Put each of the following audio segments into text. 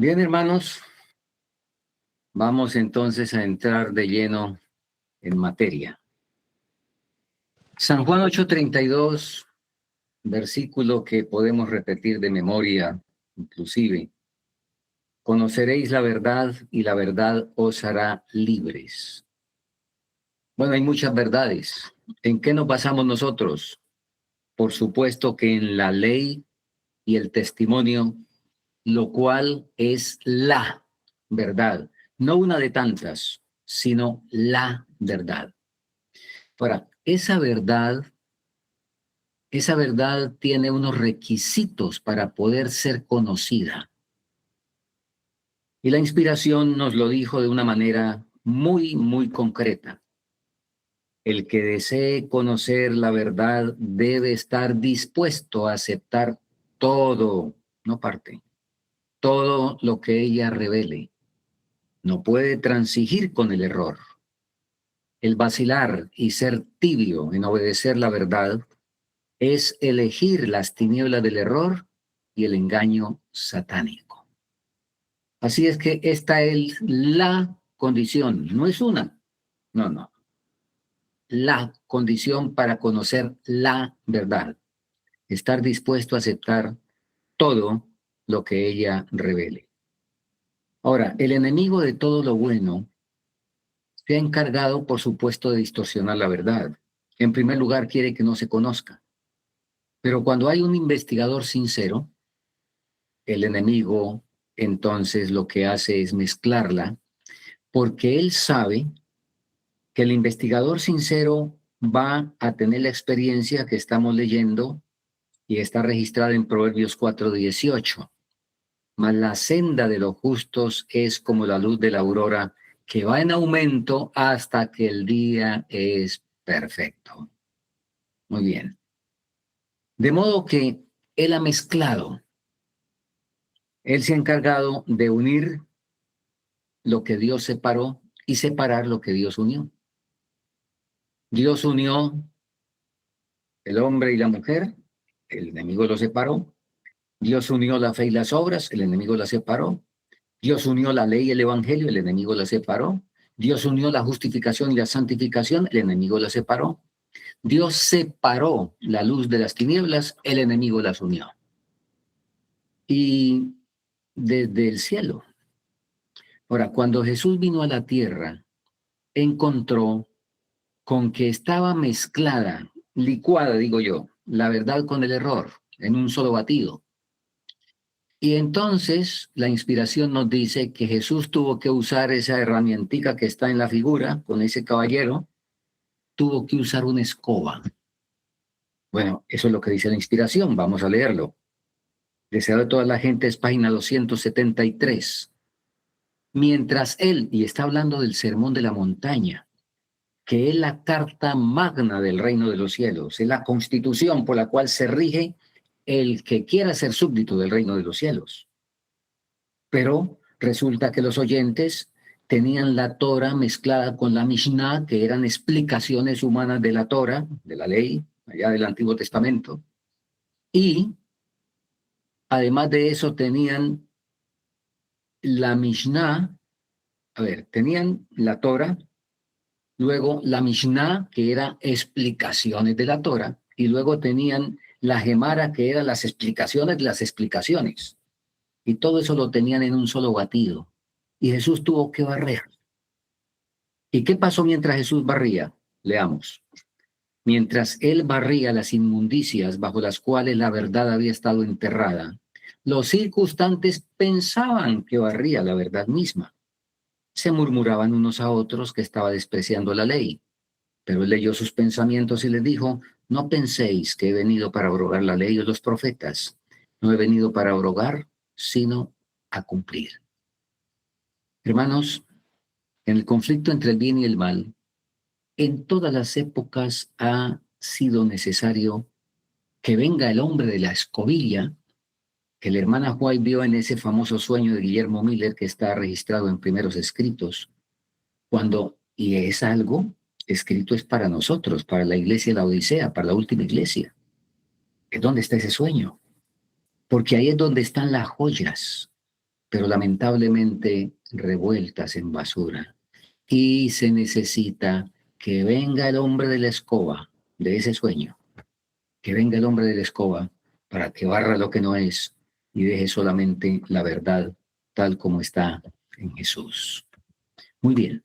Bien, hermanos, vamos entonces a entrar de lleno en materia. San Juan 8:32, versículo que podemos repetir de memoria, inclusive. Conoceréis la verdad y la verdad os hará libres. Bueno, hay muchas verdades. ¿En qué nos basamos nosotros? Por supuesto que en la ley y el testimonio, lo cual es la verdad, no una de tantas, sino la verdad. Ahora, esa verdad tiene unos requisitos para poder ser conocida. Y la inspiración nos lo dijo de una manera muy, muy concreta. El que desee conocer la verdad debe estar dispuesto a aceptar todo, no parte, todo lo que ella revele. No puede transigir con el error. El vacilar y ser tibio en obedecer la verdad es elegir las tinieblas del error y el engaño satánico. Así es que esta es la condición, no es una, no, la condición para conocer la verdad, estar dispuesto a aceptar todo lo que ella revele. Ahora, el enemigo de todo lo bueno se ha encargado, por supuesto, de distorsionar la verdad. En primer lugar, quiere que no se conozca. Pero cuando hay un investigador sincero, el enemigo entonces lo que hace es mezclarla, porque él sabe que el investigador sincero va a tener la experiencia que estamos leyendo y está registrada en Proverbios 4:18. Mas la senda de los justos es como la luz de la aurora, que va en aumento hasta que el día es perfecto. Muy bien. De modo que él ha mezclado, él se ha encargado de unir lo que Dios separó y separar lo que Dios unió. Dios unió el hombre y la mujer, el enemigo lo separó. Dios unió la fe y las obras, el enemigo la separó. Dios unió la ley y el evangelio, el enemigo la separó. Dios unió la justificación y la santificación, el enemigo la separó. Dios separó la luz de las tinieblas, el enemigo las unió. Y desde el cielo. Ahora, cuando Jesús vino a la tierra, encontró con que estaba mezclada, licuada, digo yo, la verdad con el error en un solo batido. Y entonces la inspiración nos dice que Jesús tuvo que usar esa herramientica que está en la figura con ese caballero, tuvo que usar una escoba. Bueno, eso es lo que dice la inspiración, vamos a leerlo. Deseo de toda la gente es página 273. Mientras él, y está hablando del sermón de la montaña, que es la carta magna del reino de los cielos, es la constitución por la cual se rige el que quiera ser súbdito del reino de los cielos. Pero resulta que los oyentes tenían la Torah mezclada con la Mishnah, que eran explicaciones humanas de la Torah, de la ley, allá del Antiguo Testamento, y además de eso tenían la Mishnah, tenían la Torah, luego la Mishnah, que era explicaciones de la Torah, y luego tenían la Gemara, que eran las explicaciones de las explicaciones. Y todo eso lo tenían en un solo batido. Y Jesús tuvo que barrer. ¿Y qué pasó mientras Jesús barría? Leamos. Mientras él barría las inmundicias bajo las cuales la verdad había estado enterrada, los circunstantes pensaban que barría la verdad misma. Se murmuraban unos a otros que estaba despreciando la ley. Pero él leyó sus pensamientos y les dijo, no penséis que he venido para abrogar la ley o los profetas. No he venido para abrogar, sino a cumplir. Hermanos, en el conflicto entre el bien y el mal, en todas las épocas ha sido necesario que venga el hombre de la escobilla, que la hermana White vio en ese famoso sueño de Guillermo Miller que está registrado en primeros escritos, y es algo escrito es para nosotros, para la iglesia de la Odisea, para la última iglesia. ¿Es dónde está ese sueño? Porque ahí es donde están las joyas. pero lamentablemente revueltas en basura. Y se necesita que venga el hombre de la escoba, de ese sueño, que venga el hombre de la escoba para que barra lo que no es y deje solamente la verdad tal como está en Jesús. Muy bien.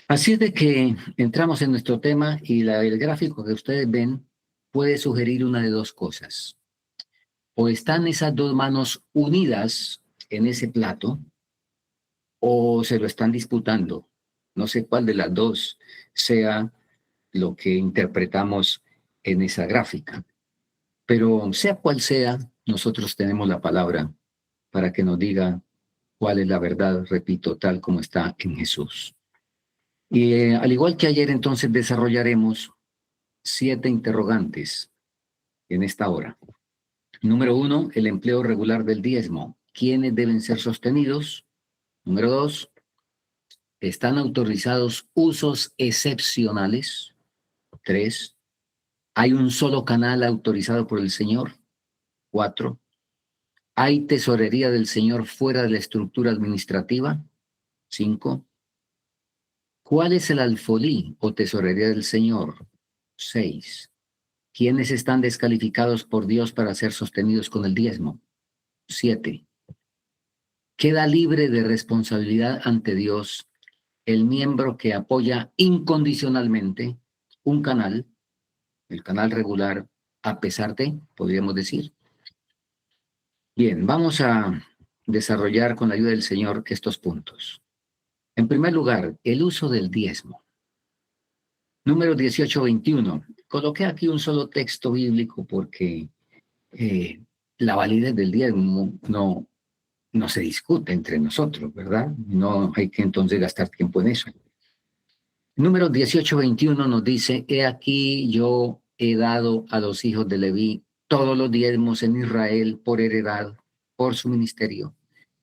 Así es de que entramos en nuestro tema y el gráfico que ustedes ven puede sugerir una de dos cosas. O están esas dos manos unidas en ese plato o se lo están disputando. No sé cuál de las dos sea lo que interpretamos en esa gráfica. Pero sea cual sea, nosotros tenemos la palabra para que nos diga cuál es la verdad, repito, tal como está en Jesús. Y al igual que ayer, entonces desarrollaremos 7 interrogantes en esta hora. Número 1, el empleo regular del diezmo. ¿Quiénes deben ser sostenidos? Número 2, ¿están autorizados usos excepcionales? 3, ¿hay un solo canal autorizado por el Señor? 4, ¿hay tesorería del Señor fuera de la estructura administrativa? 5, ¿cuál es el alfolí o tesorería del Señor? 6, ¿quiénes están descalificados por Dios para ser sostenidos con el diezmo? 7, queda libre de responsabilidad ante Dios el miembro que apoya incondicionalmente un canal, el canal regular, a pesar de, podríamos decir. Bien, vamos a desarrollar con la ayuda del Señor estos puntos. En primer lugar, el uso del diezmo. Número 18-21. Coloqué aquí un solo texto bíblico porque eh, la validez del diezmo no se discute entre nosotros, ¿verdad? No hay que entonces gastar tiempo en eso. Número 18-21 nos dice, he aquí yo he dado a los hijos de Leví todos los diezmos en Israel por heredad, por su ministerio,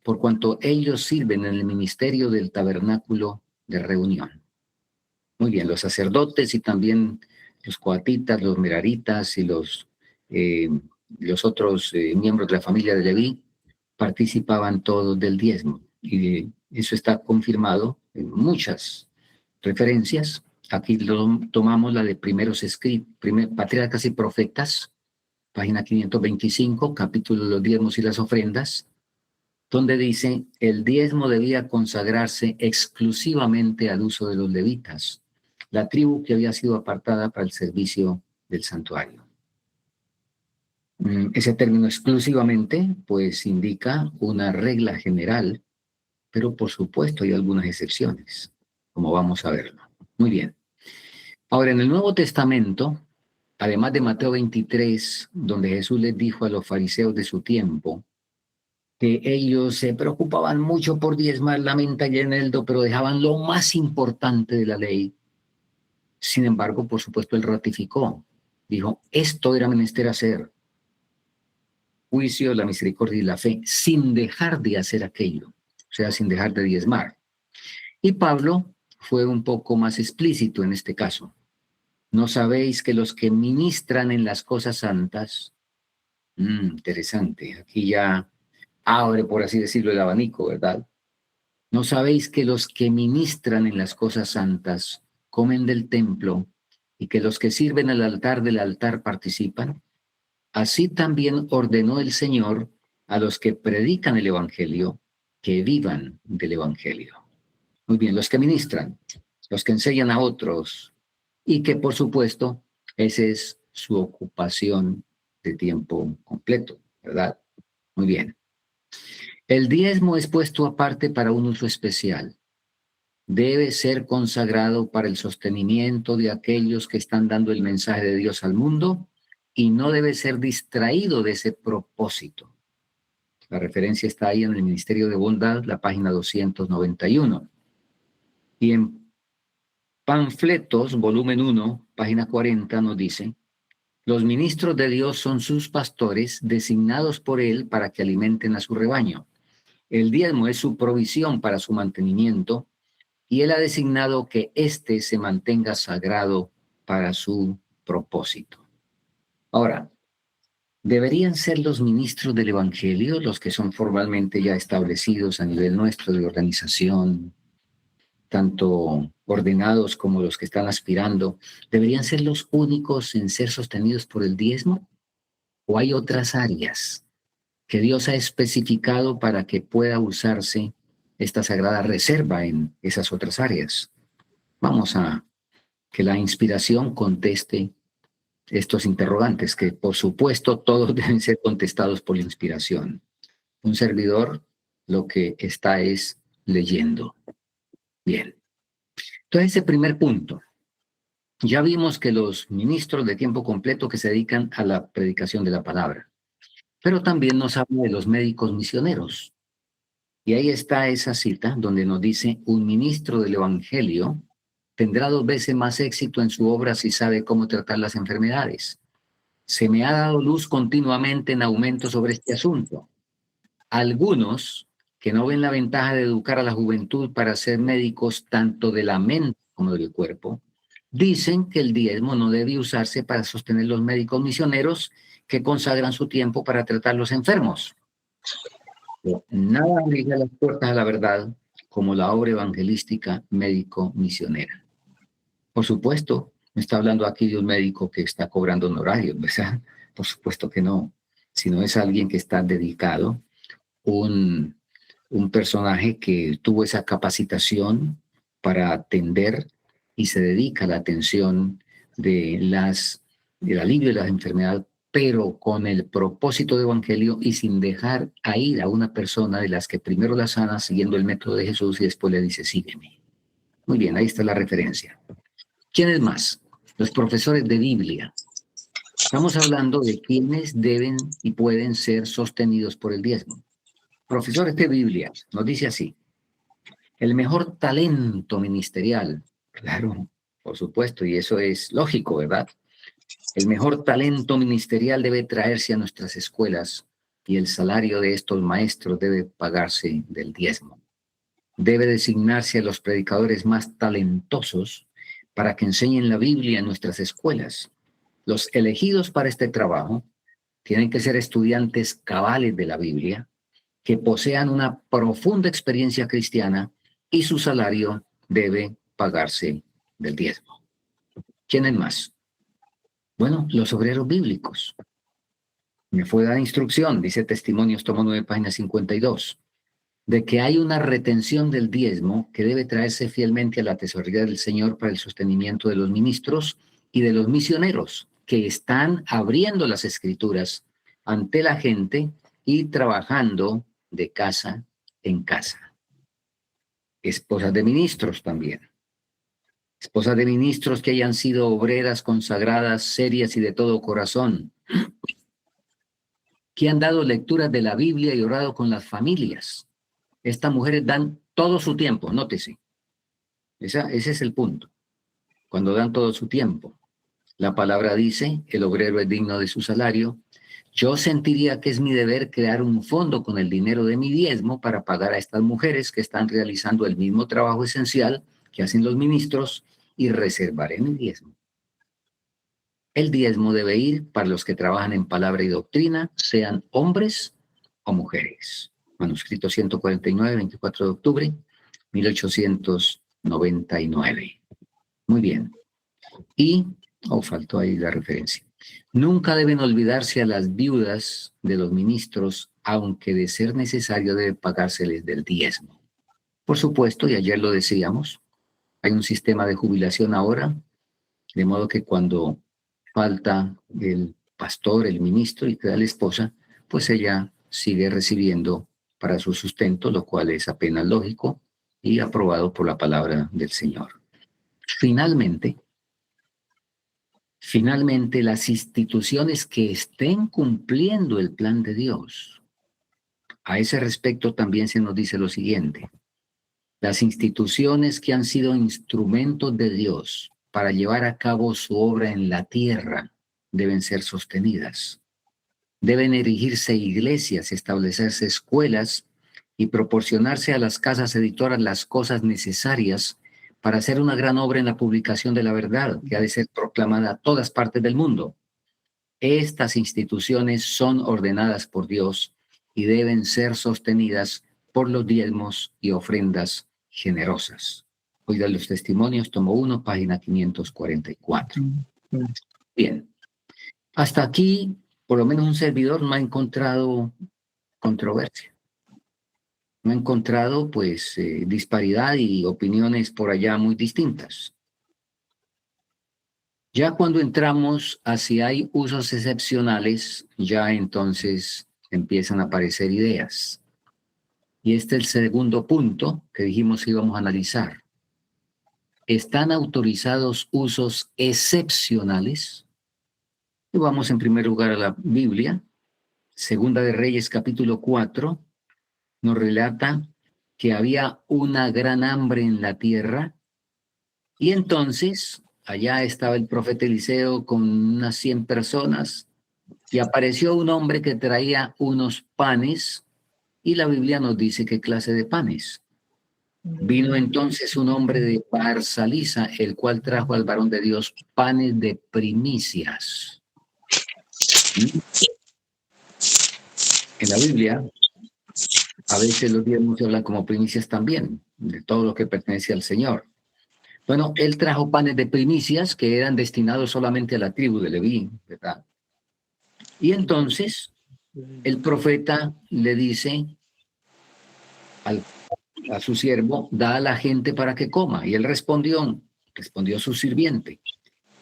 por cuanto ellos sirven en el ministerio del tabernáculo de reunión. Muy bien, los sacerdotes y también los coatitas, los meraritas y eh, los otros miembros de la familia de Leví participaban todos del diezmo. Y eso está confirmado en muchas referencias. Aquí tomamos la de primeros escritos, patriarcas y profetas, página 525, capítulo de los diezmos y las ofrendas, donde dice, el diezmo debía consagrarse exclusivamente al uso de los levitas, la tribu que había sido apartada para el servicio del santuario. Ese término exclusivamente, pues indica una regla general, pero por supuesto hay algunas excepciones, como vamos a verlo. Muy bien. Ahora, en el Nuevo Testamento, además de Mateo 23, donde Jesús les dijo a los fariseos de su tiempo que ellos se preocupaban mucho por diezmar la menta y el eneldo, pero dejaban lo más importante de la ley. Sin embargo, por supuesto, él ratificó. Dijo, esto era menester hacer. Juicio, la misericordia y la fe, sin dejar de hacer aquello. O sea, sin dejar de diezmar. Y Pablo fue un poco más explícito en este caso. ¿No sabéis que los que ministran en las cosas santas, interesante, aquí ya abre, por así decirlo, el abanico, ¿verdad? ¿No sabéis que los que ministran en las cosas santas comen del templo y que los que sirven al altar del altar participan? Así también ordenó el Señor a los que predican el Evangelio que vivan del Evangelio. Muy bien, los que ministran, los que enseñan a otros y que por supuesto esa es su ocupación de tiempo completo, ¿verdad? Muy bien. El diezmo es puesto aparte para un uso especial. Debe ser consagrado para el sostenimiento de aquellos que están dando el mensaje de Dios al mundo y no debe ser distraído de ese propósito. La referencia está ahí en el Ministerio de Bondad, la página 291. Y en Panfletos, volumen 1, página 40, nos dice, los ministros de Dios son sus pastores designados por él para que alimenten a su rebaño. El diezmo es su provisión para su mantenimiento y él ha designado que éste se mantenga sagrado para su propósito. Ahora, ¿Deberían ser los ministros del Evangelio, los que son formalmente ya establecidos a nivel nuestro de organización, tanto ordenados como los que están aspirando, deberían ser los únicos en ser sostenidos por el diezmo? ¿O hay otras áreas que Dios ha especificado para que pueda usarse esta sagrada reserva en esas otras áreas? Vamos a que la inspiración conteste estos interrogantes, que por supuesto todos deben ser contestados por la inspiración. Un servidor lo que está es leyendo. Bien. Entonces, ese primer punto. Ya vimos que los ministros de tiempo completo que se dedican a la predicación de la palabra, pero también nos habla de los médicos misioneros. Y ahí está esa cita donde nos dice: un ministro del Evangelio tendrá 2 veces más éxito en su obra si sabe cómo tratar las enfermedades. Se me ha dado luz continuamente en aumento sobre este asunto. Algunos que no ven la ventaja de educar a la juventud para ser médicos tanto de la mente como del cuerpo, dicen que el diezmo no debe usarse para sostener los médicos misioneros que consagran su tiempo para tratar los enfermos. Nada abre las puertas a la verdad como la obra evangelística médico-misionera. Por supuesto, no está hablando aquí de un médico que está cobrando honorarios, ¿verdad? Por supuesto que no, sino es alguien que está dedicado, un, un personaje que tuvo esa capacitación para atender y se dedica a la atención del alivio de las enfermedades, pero con el propósito de evangelio y sin dejar a ir a una persona de las que primero la sana siguiendo el método de Jesús y después le dice, sígueme. Muy bien, ahí está la referencia. ¿Quiénes más? Los profesores de Biblia. Estamos hablando de quienes deben y pueden ser sostenidos por el diezmo. Profesores de Biblia, nos dice así: el mejor talento ministerial, claro, por supuesto, y eso es lógico, ¿verdad? El mejor talento ministerial debe traerse a nuestras escuelas y el salario de estos maestros debe pagarse del diezmo. Debe designarse a los predicadores más talentosos para que enseñen la Biblia en nuestras escuelas. Los elegidos para este trabajo tienen que ser estudiantes cabales de la Biblia, que posean una profunda experiencia cristiana y su salario debe pagarse del diezmo. ¿Quiénes más? Bueno, los obreros bíblicos. Me fue dada instrucción, dice Testimonios, tomo 9, página 52, de que hay una retención del diezmo que debe traerse fielmente a la tesorería del Señor para el sostenimiento de los ministros y de los misioneros que están abriendo las escrituras ante la gente y trabajando de casa en casa. Esposas de ministros también. Esposas de ministros que hayan sido obreras, consagradas, serias y de todo corazón, que han dado lecturas de la Biblia y orado con las familias. Estas mujeres dan todo su tiempo, nótese. Ese es el punto. Cuando dan todo su tiempo. La palabra dice, el obrero es digno de su salario. Yo sentiría que es mi deber crear un fondo con el dinero de mi diezmo para pagar a estas mujeres que están realizando el mismo trabajo esencial que hacen los ministros y reservaré mi diezmo. El diezmo debe ir para los que trabajan en palabra y doctrina, sean hombres o mujeres. Manuscrito 149, 24 de octubre, 1899. Muy bien. Y, faltó ahí la referencia. Nunca deben olvidarse a las viudas de los ministros, aunque de ser necesario debe pagárseles del diezmo. Por supuesto, y ayer lo decíamos, hay un sistema de jubilación ahora, de modo que cuando falta el pastor, el ministro y queda la esposa, pues ella sigue recibiendo para su sustento, lo cual es apenas lógico y aprobado por la palabra del Señor. Finalmente, las instituciones que estén cumpliendo el plan de Dios. A ese respecto también se nos dice lo siguiente: las instituciones que han sido instrumentos de Dios para llevar a cabo su obra en la tierra deben ser sostenidas. Deben erigirse iglesias, establecerse escuelas y proporcionarse a las casas editoras las cosas necesarias para hacer una gran obra en la publicación de la verdad, que ha de ser proclamada a todas partes del mundo. Estas instituciones son ordenadas por Dios y deben ser sostenidas por los diezmos y ofrendas generosas. Oiga los testimonios, tomo 1, página 544. Bien, hasta aquí, por lo menos un servidor no ha encontrado controversia. No ha encontrado, pues, disparidad y opiniones por allá muy distintas. Ya cuando entramos a si hay usos excepcionales, ya entonces empiezan a aparecer ideas. Y este es el segundo punto que dijimos que íbamos a analizar. ¿Están autorizados usos excepcionales? Y vamos en primer lugar a la Biblia. Segunda de Reyes, capítulo 4, nos relata que había una gran hambre en la tierra. Y entonces, allá estaba el profeta Eliseo con unas 100 personas y apareció un hombre que traía unos panes y la Biblia nos dice qué clase de panes. Vino entonces un hombre de Barsalisa, el cual trajo al varón de Dios panes de primicias. En la Biblia, a veces los diezmos se hablan como primicias también, de todo lo que pertenece al Señor. Bueno, él trajo panes de primicias que eran destinados solamente a la tribu de Leví, ¿verdad? Y entonces el profeta le dice a su siervo, da a la gente para que coma. Y él respondió su sirviente,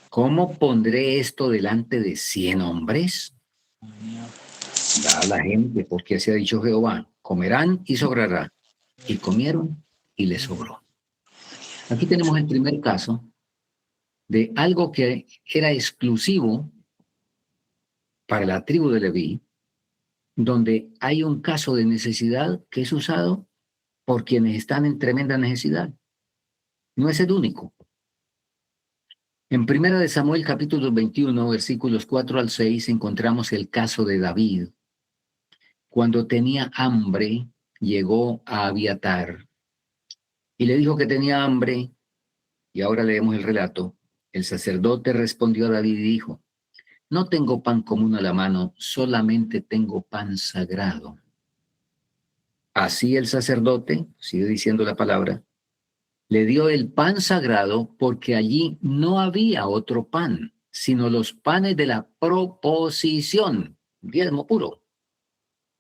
¿cómo pondré esto delante de 100 hombres? Da a la gente, porque así ha dicho Jehová, comerán y sobrará. Y comieron y les sobró. Aquí tenemos el primer caso de algo que era exclusivo para la tribu de Leví, donde hay un caso de necesidad que es usado por quienes están en tremenda necesidad. No es el único. En Primera de Samuel, capítulo 21, versículos 4 al 6, encontramos el caso de David. Cuando tenía hambre, llegó a Abiatar y le dijo que tenía hambre, y ahora leemos el relato. El sacerdote respondió a David y dijo, no tengo pan común a la mano, solamente tengo pan sagrado. Así el sacerdote, sigue diciendo la palabra, le dio el pan sagrado porque allí no había otro pan, sino los panes de la proposición, diezmo puro,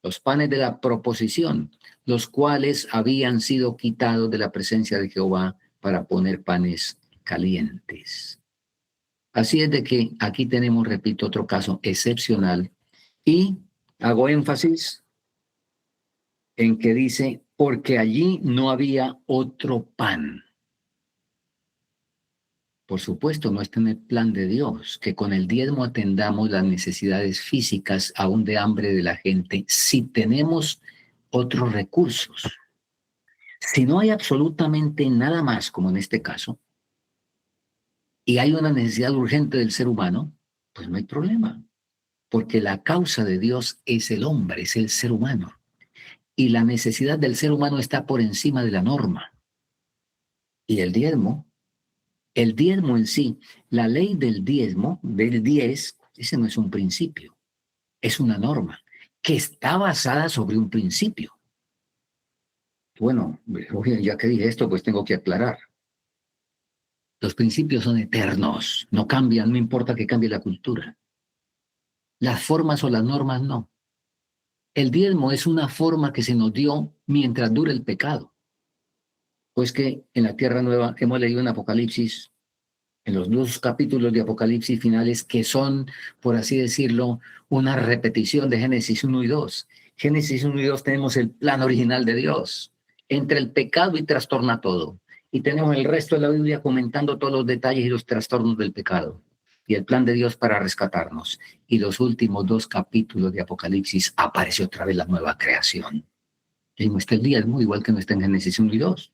los panes de la proposición, los cuales habían sido quitados de la presencia de Jehová para poner panes calientes. Así es de que aquí tenemos, repito, otro caso excepcional y hago énfasis en que dice, porque allí no había otro pan. Por supuesto, no está en el plan de Dios que con el diezmo atendamos las necesidades físicas, aún de hambre de la gente, si tenemos otros recursos. Si no hay absolutamente nada más, como en este caso, y hay una necesidad urgente del ser humano, pues no hay problema, porque la causa de Dios es el hombre, es el ser humano, y la necesidad del ser humano está por encima de la norma. Y el diezmo en sí, la ley del diezmo, del 10, ese no es un principio, es una norma que está basada sobre un principio. Bueno, oye, ya que dije esto, pues tengo que aclarar. Los principios son eternos, no cambian, no importa que cambie la cultura. Las formas o las normas no. El diezmo es una forma que se nos dio mientras dure el pecado. Pues que en la Tierra Nueva hemos leído en Apocalipsis, en los 2 capítulos de Apocalipsis finales, que son, por así decirlo, una repetición de Génesis 1 y 2. Génesis 1 y 2 tenemos el plan original de Dios, entre el pecado y trastorna todo. Y tenemos el resto de la Biblia comentando todos los detalles y los trastornos del pecado y el plan de Dios para rescatarnos. Y los últimos 2 capítulos de Apocalipsis aparece otra vez la nueva creación. Y no está el diezmo, igual que no está en Génesis 1 y 2,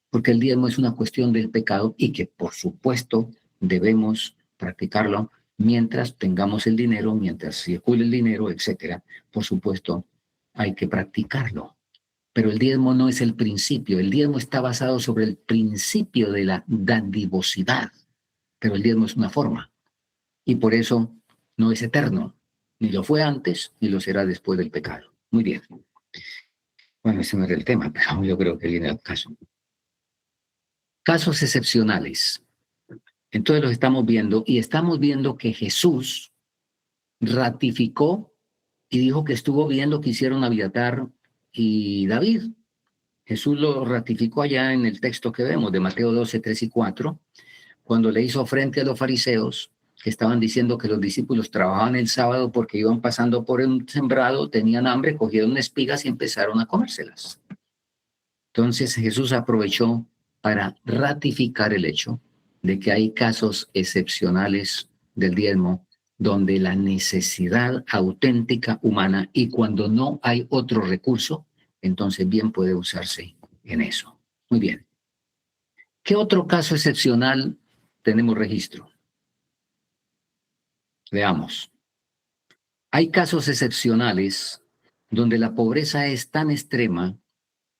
porque el diezmo es una cuestión del pecado y que por supuesto debemos practicarlo mientras tengamos el dinero, mientras circule el dinero, etcétera. Por supuesto, hay que practicarlo. Pero el diezmo no es el principio. El diezmo está basado sobre el principio de la dadivosidad. Pero el diezmo es una forma. Y por eso no es eterno, ni lo fue antes, ni lo será después del pecado. Muy bien. Bueno, ese no era el tema, pero yo creo que viene al caso. Casos excepcionales. Entonces los estamos viendo y estamos viendo que Jesús ratificó y dijo que estuvo viendo que hicieron Abiatar y David. Jesús lo ratificó allá en el texto que vemos de Mateo 12, 3 y 4, cuando le hizo frente a los fariseos que estaban diciendo que los discípulos trabajaban el sábado porque iban pasando por un sembrado, tenían hambre, cogieron espigas y empezaron a comérselas. Entonces Jesús aprovechó para ratificar el hecho de que hay casos excepcionales del diezmo donde la necesidad auténtica humana y cuando no hay otro recurso, entonces bien puede usarse en eso. Muy bien. ¿Qué otro caso excepcional tenemos registro? Veamos. Hay casos excepcionales donde la pobreza es tan extrema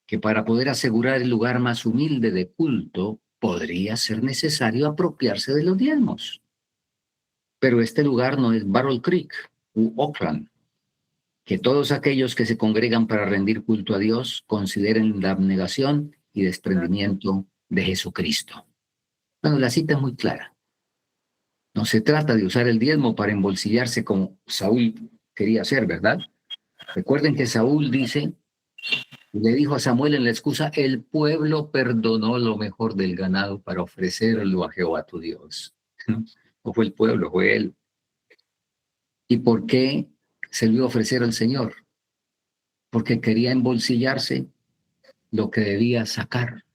que para poder asegurar el lugar más humilde de culto podría ser necesario apropiarse de los diezmos. Pero este lugar no es Battle Creek u Oakland, que todos aquellos que se congregan para rendir culto a Dios consideren la abnegación y desprendimiento de Jesucristo. Bueno, la cita es muy clara. No se trata de usar el diezmo para embolsillarse como Saúl quería hacer, ¿verdad? Recuerden que Saúl le dijo a Samuel en la excusa, el pueblo perdonó lo mejor del ganado para ofrecerlo a Jehová tu Dios. No fue el pueblo, fue él. ¿Y por qué se lo iba a ofrecer al Señor? Porque quería embolsillarse lo que debía sacar.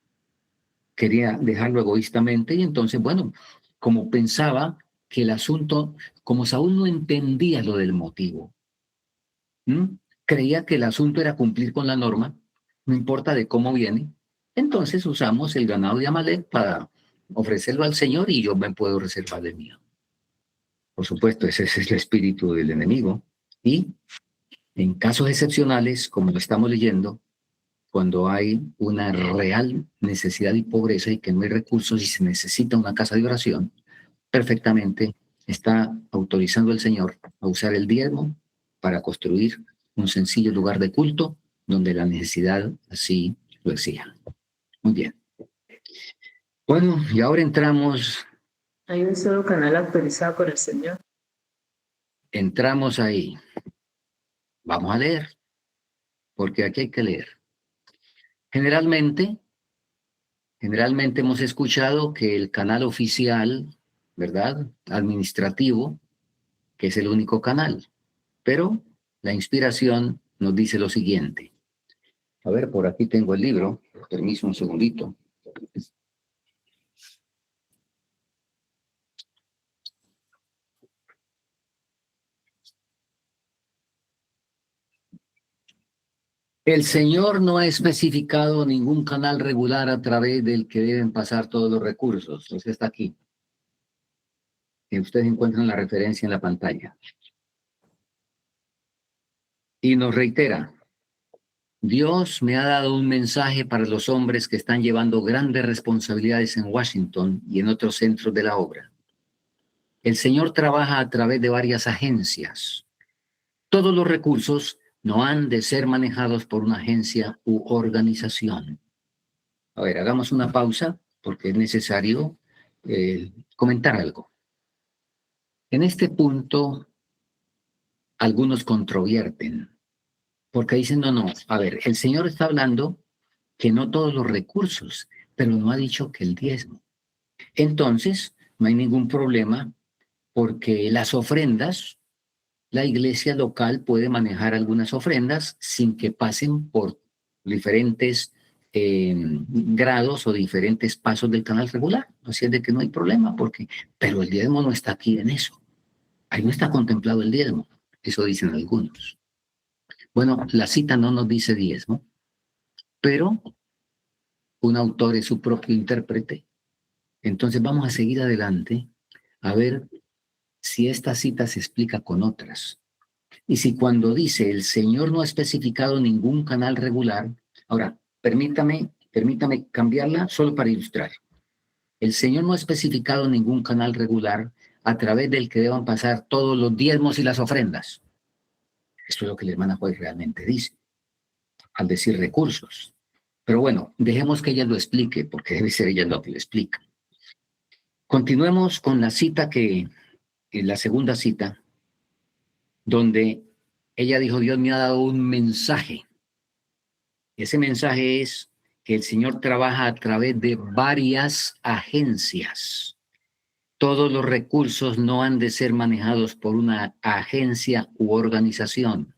Quería dejarlo egoístamente y entonces, bueno, como pensaba que el asunto, como Saúl no entendía lo del motivo, ¿m? Creía que el asunto era cumplir con la norma, no importa de cómo viene, entonces usamos el ganado de Amalek para ofrecerlo al Señor y yo me puedo reservar el mío. Por supuesto, ese es el espíritu del enemigo. Y en casos excepcionales, como lo estamos leyendo, cuando hay una real necesidad y pobreza y que no hay recursos y se necesita una casa de oración, perfectamente está autorizando el Señor a usar el diezmo para construir un sencillo lugar de culto donde la necesidad así lo exija. Muy bien. Bueno, y ahora Hay un solo canal autorizado por el Señor. entramos ahí. Vamos a leer, porque aquí hay que leer. Generalmente hemos escuchado que el canal oficial, ¿verdad? Administrativo, que es el único canal, pero la inspiración nos dice lo siguiente. A ver, por aquí tengo el libro. Permiso un segundito. El Señor no ha especificado ningún canal regular a través del que deben pasar todos los recursos. Eso está aquí. Que ustedes encuentran la referencia en la pantalla. Y nos reitera, Dios me ha dado un mensaje para los hombres que están llevando grandes responsabilidades en Washington y en otros centros de la obra. El Señor trabaja a través de varias agencias. Todos los recursos no han de ser manejados por una agencia u organización. A ver, hagamos una pausa porque es necesario comentar algo. En este punto, algunos controvierten porque dicen, no, a ver, el Señor está hablando que no todos los recursos, pero no ha dicho que el diezmo. Entonces, no hay ningún problema porque las ofrendas, la iglesia local puede manejar algunas ofrendas sin que pasen por diferentes grados o diferentes pasos del canal regular. Así es de que no hay problema, pero el diezmo no está aquí en eso. Ahí no está contemplado el diezmo. Eso dicen algunos. Bueno, la cita no nos dice diezmo, pero un autor es su propio intérprete. Entonces vamos a seguir adelante a ver si esta cita se explica con otras. Y si cuando dice el Señor no ha especificado ningún canal regular, ahora, permítame cambiarla solo para ilustrar. El Señor no ha especificado ningún canal regular, a través del que deban pasar todos los diezmos y las ofrendas. Esto es lo que la hermana White realmente dice, al decir recursos. Pero bueno, dejemos que ella lo explique, porque debe ser ella lo que lo explica. Continuemos con la cita la segunda cita, donde ella dijo, Dios me ha dado un mensaje. Ese mensaje es que el Señor trabaja a través de varias agencias. Todos los recursos no han de ser manejados por una agencia u organización.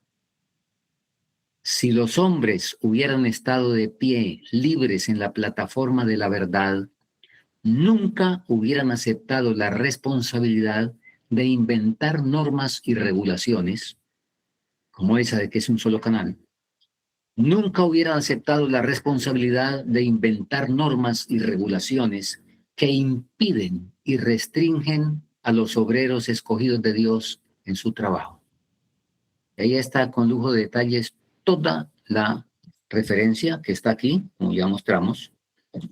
Si los hombres hubieran estado de pie, libres en la plataforma de la verdad, nunca hubieran aceptado la responsabilidad de inventar normas y regulaciones, como esa de que es un solo canal. Nunca hubieran aceptado la responsabilidad de inventar normas y regulaciones que impiden y restringen a los obreros escogidos de Dios en su trabajo. Ahí está con lujo de detalles toda la referencia que está aquí, como ya mostramos,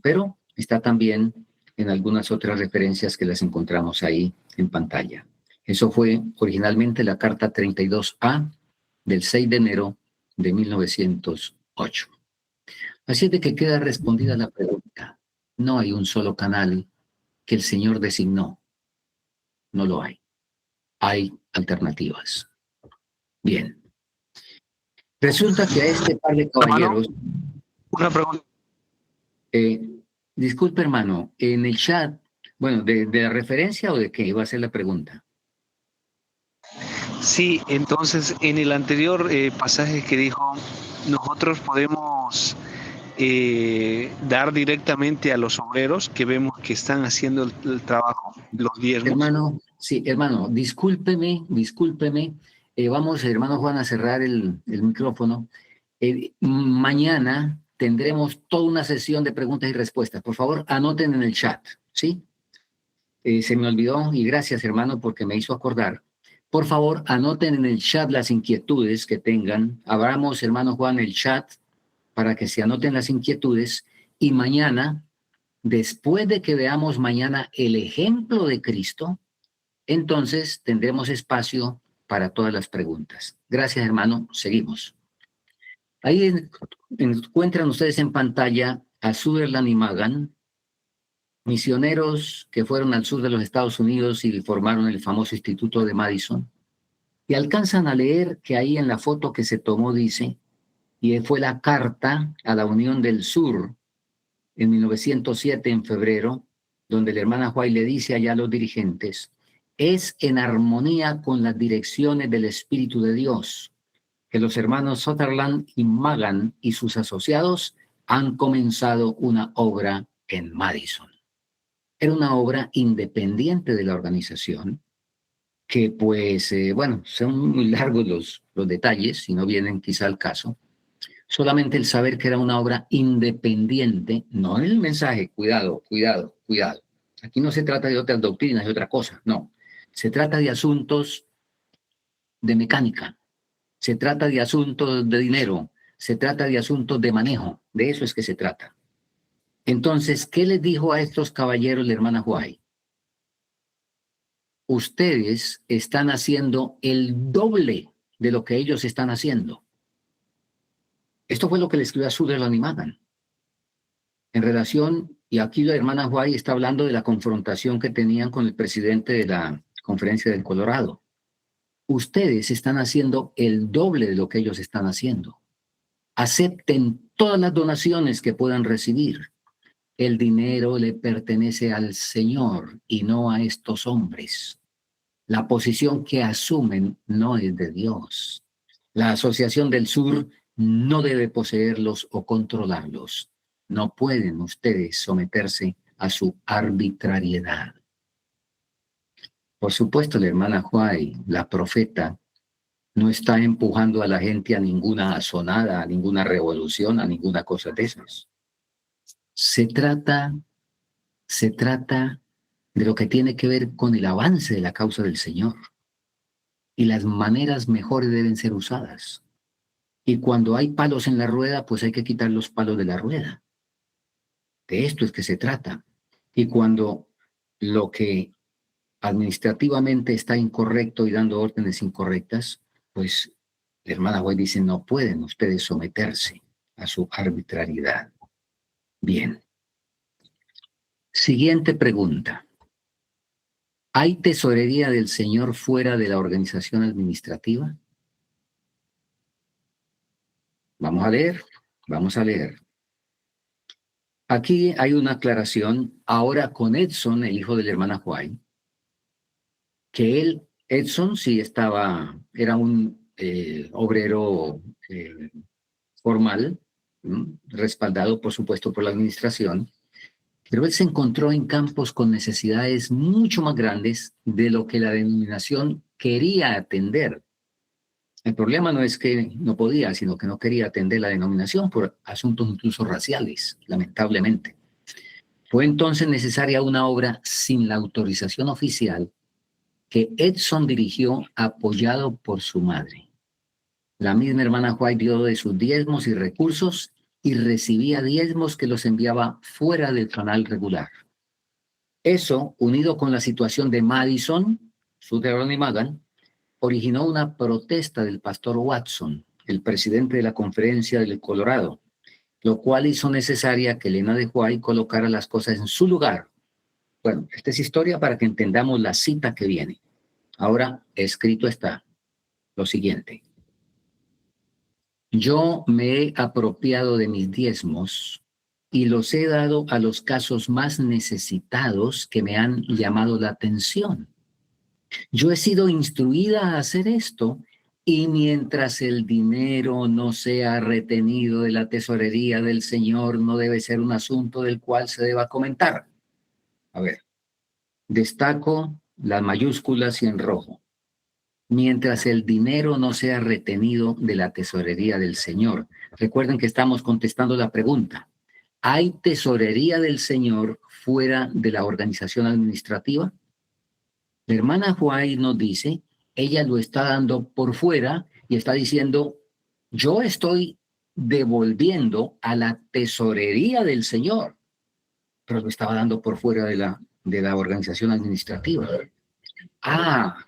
pero está también en algunas otras referencias que las encontramos ahí en pantalla. Eso fue originalmente la carta 32A del 6 de enero de 1908. Así es de que queda respondida la pregunta. No hay un solo canal que el Señor designó. No lo hay. Hay alternativas. Bien. Resulta que a este par de caballeros... Una pregunta. Disculpe, hermano, en el chat, bueno, ¿de la referencia o de qué iba a ser la pregunta? Sí, entonces en el anterior pasaje que dijo, nosotros podemos dar directamente a los obreros que vemos que están haciendo el trabajo, los diezmos. Hermano, sí, hermano, discúlpeme. Vamos, hermano Juan, a cerrar el micrófono. Mañana tendremos toda una sesión de preguntas y respuestas. Por favor, anoten en el chat, ¿sí? Se me olvidó y gracias, hermano, porque me hizo acordar. Por favor, anoten en el chat las inquietudes que tengan. Abramos, hermano Juan, el chat para que se anoten las inquietudes y mañana, después de que veamos mañana el ejemplo de Cristo, entonces tendremos espacio para todas las preguntas. Gracias, hermano. Seguimos. Ahí encuentran ustedes en pantalla a Sutherland y Magan, misioneros que fueron al sur de los Estados Unidos y formaron el famoso Instituto de Madison. Y alcanzan a leer que ahí en la foto que se tomó dice, y fue la carta a la Unión del Sur en 1907, en febrero, donde la hermana White le dice allá a los dirigentes, es en armonía con las direcciones del Espíritu de Dios que los hermanos Sutherland y Magan y sus asociados han comenzado una obra en Madison. Era una obra independiente de la organización, que pues, bueno, son muy largos los detalles, si no vienen quizá al caso. Solamente el saber que era una obra independiente, no el mensaje, cuidado. Aquí no se trata de otras doctrinas, de otra cosa, no. Se trata de asuntos de mecánica, se trata de asuntos de dinero, se trata de asuntos de manejo, de eso es que se trata. Entonces, ¿qué les dijo a estos caballeros la hermana White? Ustedes están haciendo el doble de lo que ellos están haciendo. Esto fue lo que le escribió a Sutherland y Magan. En relación, y aquí la hermana White está hablando de la confrontación que tenían con el presidente de la Conferencia del Colorado. Ustedes están haciendo el doble de lo que ellos están haciendo. Acepten todas las donaciones que puedan recibir. El dinero le pertenece al Señor y no a estos hombres. La posición que asumen no es de Dios. La Asociación del Sur no debe poseerlos o controlarlos. No pueden ustedes someterse a su arbitrariedad. Por supuesto, la hermana White, la profeta, no está empujando a la gente a ninguna asonada, a ninguna revolución, a ninguna cosa de esas. Se trata de lo que tiene que ver con el avance de la causa del Señor. Y las maneras mejores deben ser usadas. Y cuando hay palos en la rueda, pues hay que quitar los palos de la rueda. De esto es que se trata. Y cuando lo que administrativamente está incorrecto y dando órdenes incorrectas, pues la hermana White dice, no pueden ustedes someterse a su arbitrariedad. Bien. Siguiente pregunta. ¿Hay tesorería del Señor fuera de la organización administrativa? Vamos a leer, vamos a leer. Aquí hay una aclaración ahora con Edson, el hijo de la hermana White, que Edson sí era un obrero formal, respaldado por supuesto por la administración, pero él se encontró en campos con necesidades mucho más grandes de lo que la denominación quería atender. El problema no es que no podía, sino que no quería atender la denominación por asuntos incluso raciales, lamentablemente. Fue entonces necesaria una obra sin la autorización oficial que Edson dirigió apoyado por su madre. La misma hermana White dio de sus diezmos y recursos y recibía diezmos que los enviaba fuera del canal regular. Eso, unido con la situación de Madison, Sutherland y Magan, originó una protesta del pastor Watson, el presidente de la Conferencia del Colorado, lo cual hizo necesaria que Elena de White colocara las cosas en su lugar. Bueno, esta es historia para que entendamos la cita que viene. Ahora, escrito está lo siguiente. Yo me he apropiado de mis diezmos y los he dado a los casos más necesitados que me han llamado la atención. Yo he sido instruida a hacer esto y mientras el dinero no sea retenido de la tesorería del Señor, no debe ser un asunto del cual se deba comentar. A ver, destaco las mayúsculas y en rojo. Mientras el dinero no sea retenido de la tesorería del Señor. Recuerden que estamos contestando la pregunta. ¿Hay tesorería del Señor fuera de la organización administrativa? La hermana White nos dice, ella lo está dando por fuera y está diciendo, yo estoy devolviendo a la tesorería del Señor, pero lo estaba dando por fuera de la organización administrativa.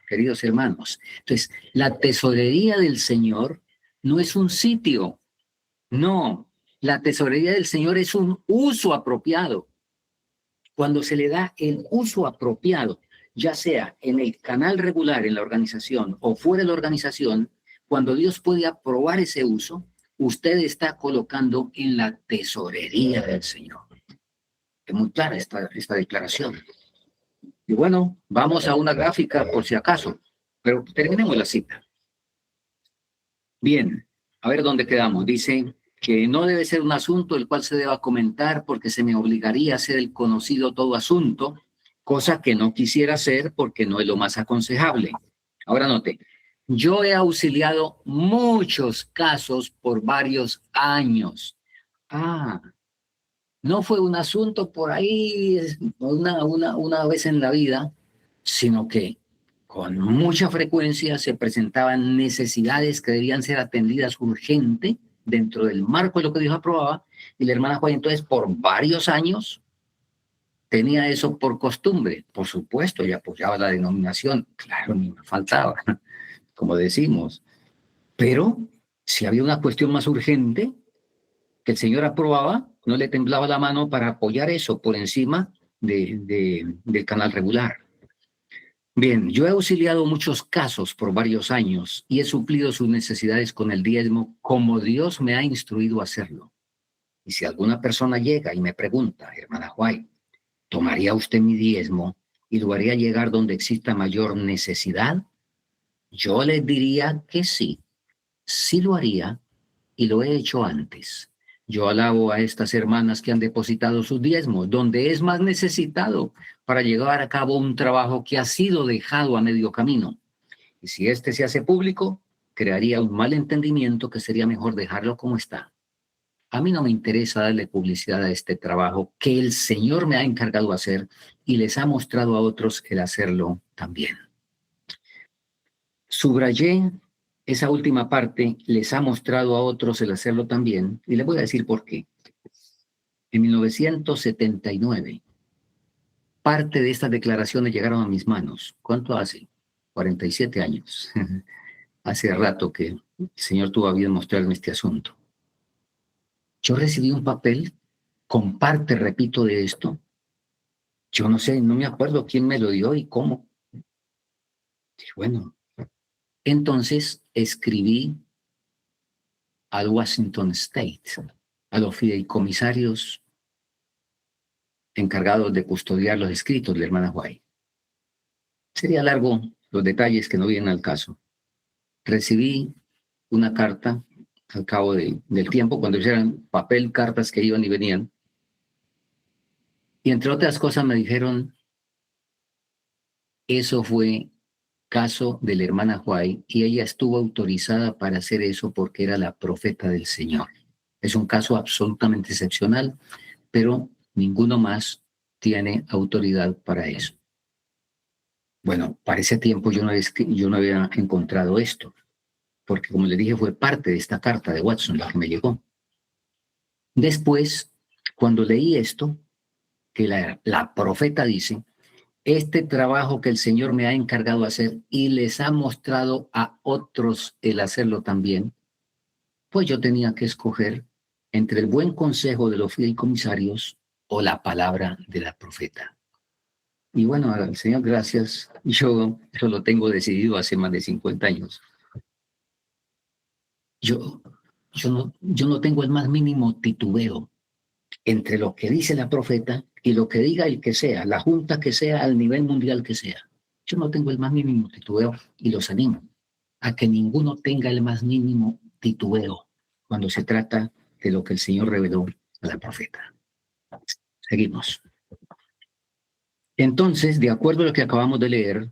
Queridos hermanos, entonces la tesorería del Señor no es un sitio, no, la tesorería del Señor es un uso apropiado. Cuando se le da el uso apropiado, ya sea en el canal regular en la organización o fuera de la organización, cuando Dios puede aprobar ese uso, usted está colocando en la tesorería del Señor. Es muy clara esta declaración. Y bueno, vamos a una gráfica por si acaso, pero terminemos la cita. Bien, a ver dónde quedamos. Dice que no debe ser un asunto el cual se deba comentar porque se me obligaría a hacer el conocido todo asunto, cosa que no quisiera hacer porque no es lo más aconsejable. Ahora note, yo he auxiliado muchos casos por varios años. No fue un asunto por ahí una vez en la vida, sino que con mucha frecuencia se presentaban necesidades que debían ser atendidas urgente dentro del marco de lo que Dios aprobaba, y la hermana Juan entonces por varios años tenía eso por costumbre. Por supuesto, ella apoyaba la denominación, claro, ni me faltaba, como decimos, pero si había una cuestión más urgente que el Señor aprobaba, no le temblaba la mano para apoyar eso por encima del canal regular. Bien, yo he auxiliado muchos casos por varios años y he suplido sus necesidades con el diezmo como Dios me ha instruido a hacerlo. Y si alguna persona llega y me pregunta, hermana White, ¿tomaría usted mi diezmo y lo haría llegar donde exista mayor necesidad? Yo le diría que sí, sí lo haría y lo he hecho antes. Yo alabo a estas hermanas que han depositado sus diezmos donde es más necesitado para llevar a cabo un trabajo que ha sido dejado a medio camino. Y si este se hace público, crearía un mal entendimiento que sería mejor dejarlo como está. A mí no me interesa darle publicidad a este trabajo que el Señor me ha encargado hacer y les ha mostrado a otros el hacerlo también. Subrayé esa última parte, les ha mostrado a otros el hacerlo también, y les voy a decir por qué. En 1979, parte de estas declaraciones llegaron a mis manos. ¿Cuánto hace? 47 años. Hace rato que el Señor tuvo a bien mostrarme este asunto. Yo recibí un papel con parte, repito, de esto. Yo no sé, no me acuerdo quién me lo dio y cómo. Dije, bueno, entonces escribí al Washington State, a los fideicomisarios encargados de custodiar los escritos de la hermana White. Sería largo los detalles que no vienen al caso. Recibí una carta al cabo del tiempo, cuando eran papel, cartas que iban y venían. Y entre otras cosas me dijeron, eso fue caso de la hermana White y ella estuvo autorizada para hacer eso porque era la profeta del Señor. Es un caso absolutamente excepcional, pero ninguno más tiene autoridad para eso. Bueno, para ese tiempo yo no había encontrado esto, porque como les dije, fue parte de esta carta de Watson la que me llegó. Después, cuando leí esto, que la profeta dice, este trabajo que el Señor me ha encargado hacer y les ha mostrado a otros el hacerlo también, pues yo tenía que escoger entre el buen consejo de los fideicomisarios o la palabra de la profeta. Y bueno, al Señor gracias, yo eso lo tengo decidido hace más de 50 años. Yo no tengo el más mínimo titubeo entre lo que dice la profeta y lo que diga el que sea, la junta que sea, al nivel mundial que sea. Yo no tengo el más mínimo titubeo y los animo a que ninguno tenga el más mínimo titubeo cuando se trata de lo que el Señor reveló a la profeta. Seguimos. Entonces, de acuerdo a lo que acabamos de leer,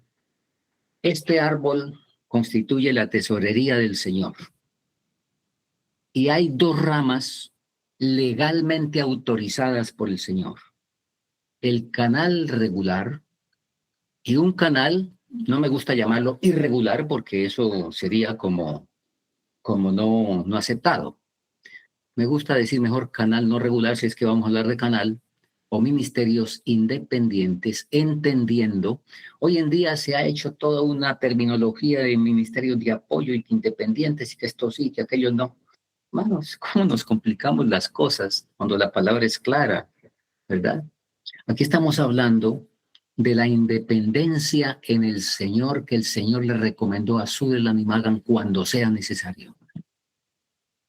este árbol constituye la tesorería del Señor. Y hay dos ramas legalmente autorizadas por el Señor. El canal regular y un canal, no me gusta llamarlo irregular porque eso sería como no aceptado. Me gusta decir mejor canal no regular si es que vamos a hablar de canal o ministerios independientes, entendiendo. Hoy en día se ha hecho toda una terminología de ministerios de apoyo y independientes y que esto sí, que aquello no. Hermanos, ¿cómo nos complicamos las cosas cuando la palabra es clara, verdad? Aquí estamos hablando de la independencia en el Señor que el Señor le recomendó a Sutherland y Magan cuando sea necesario.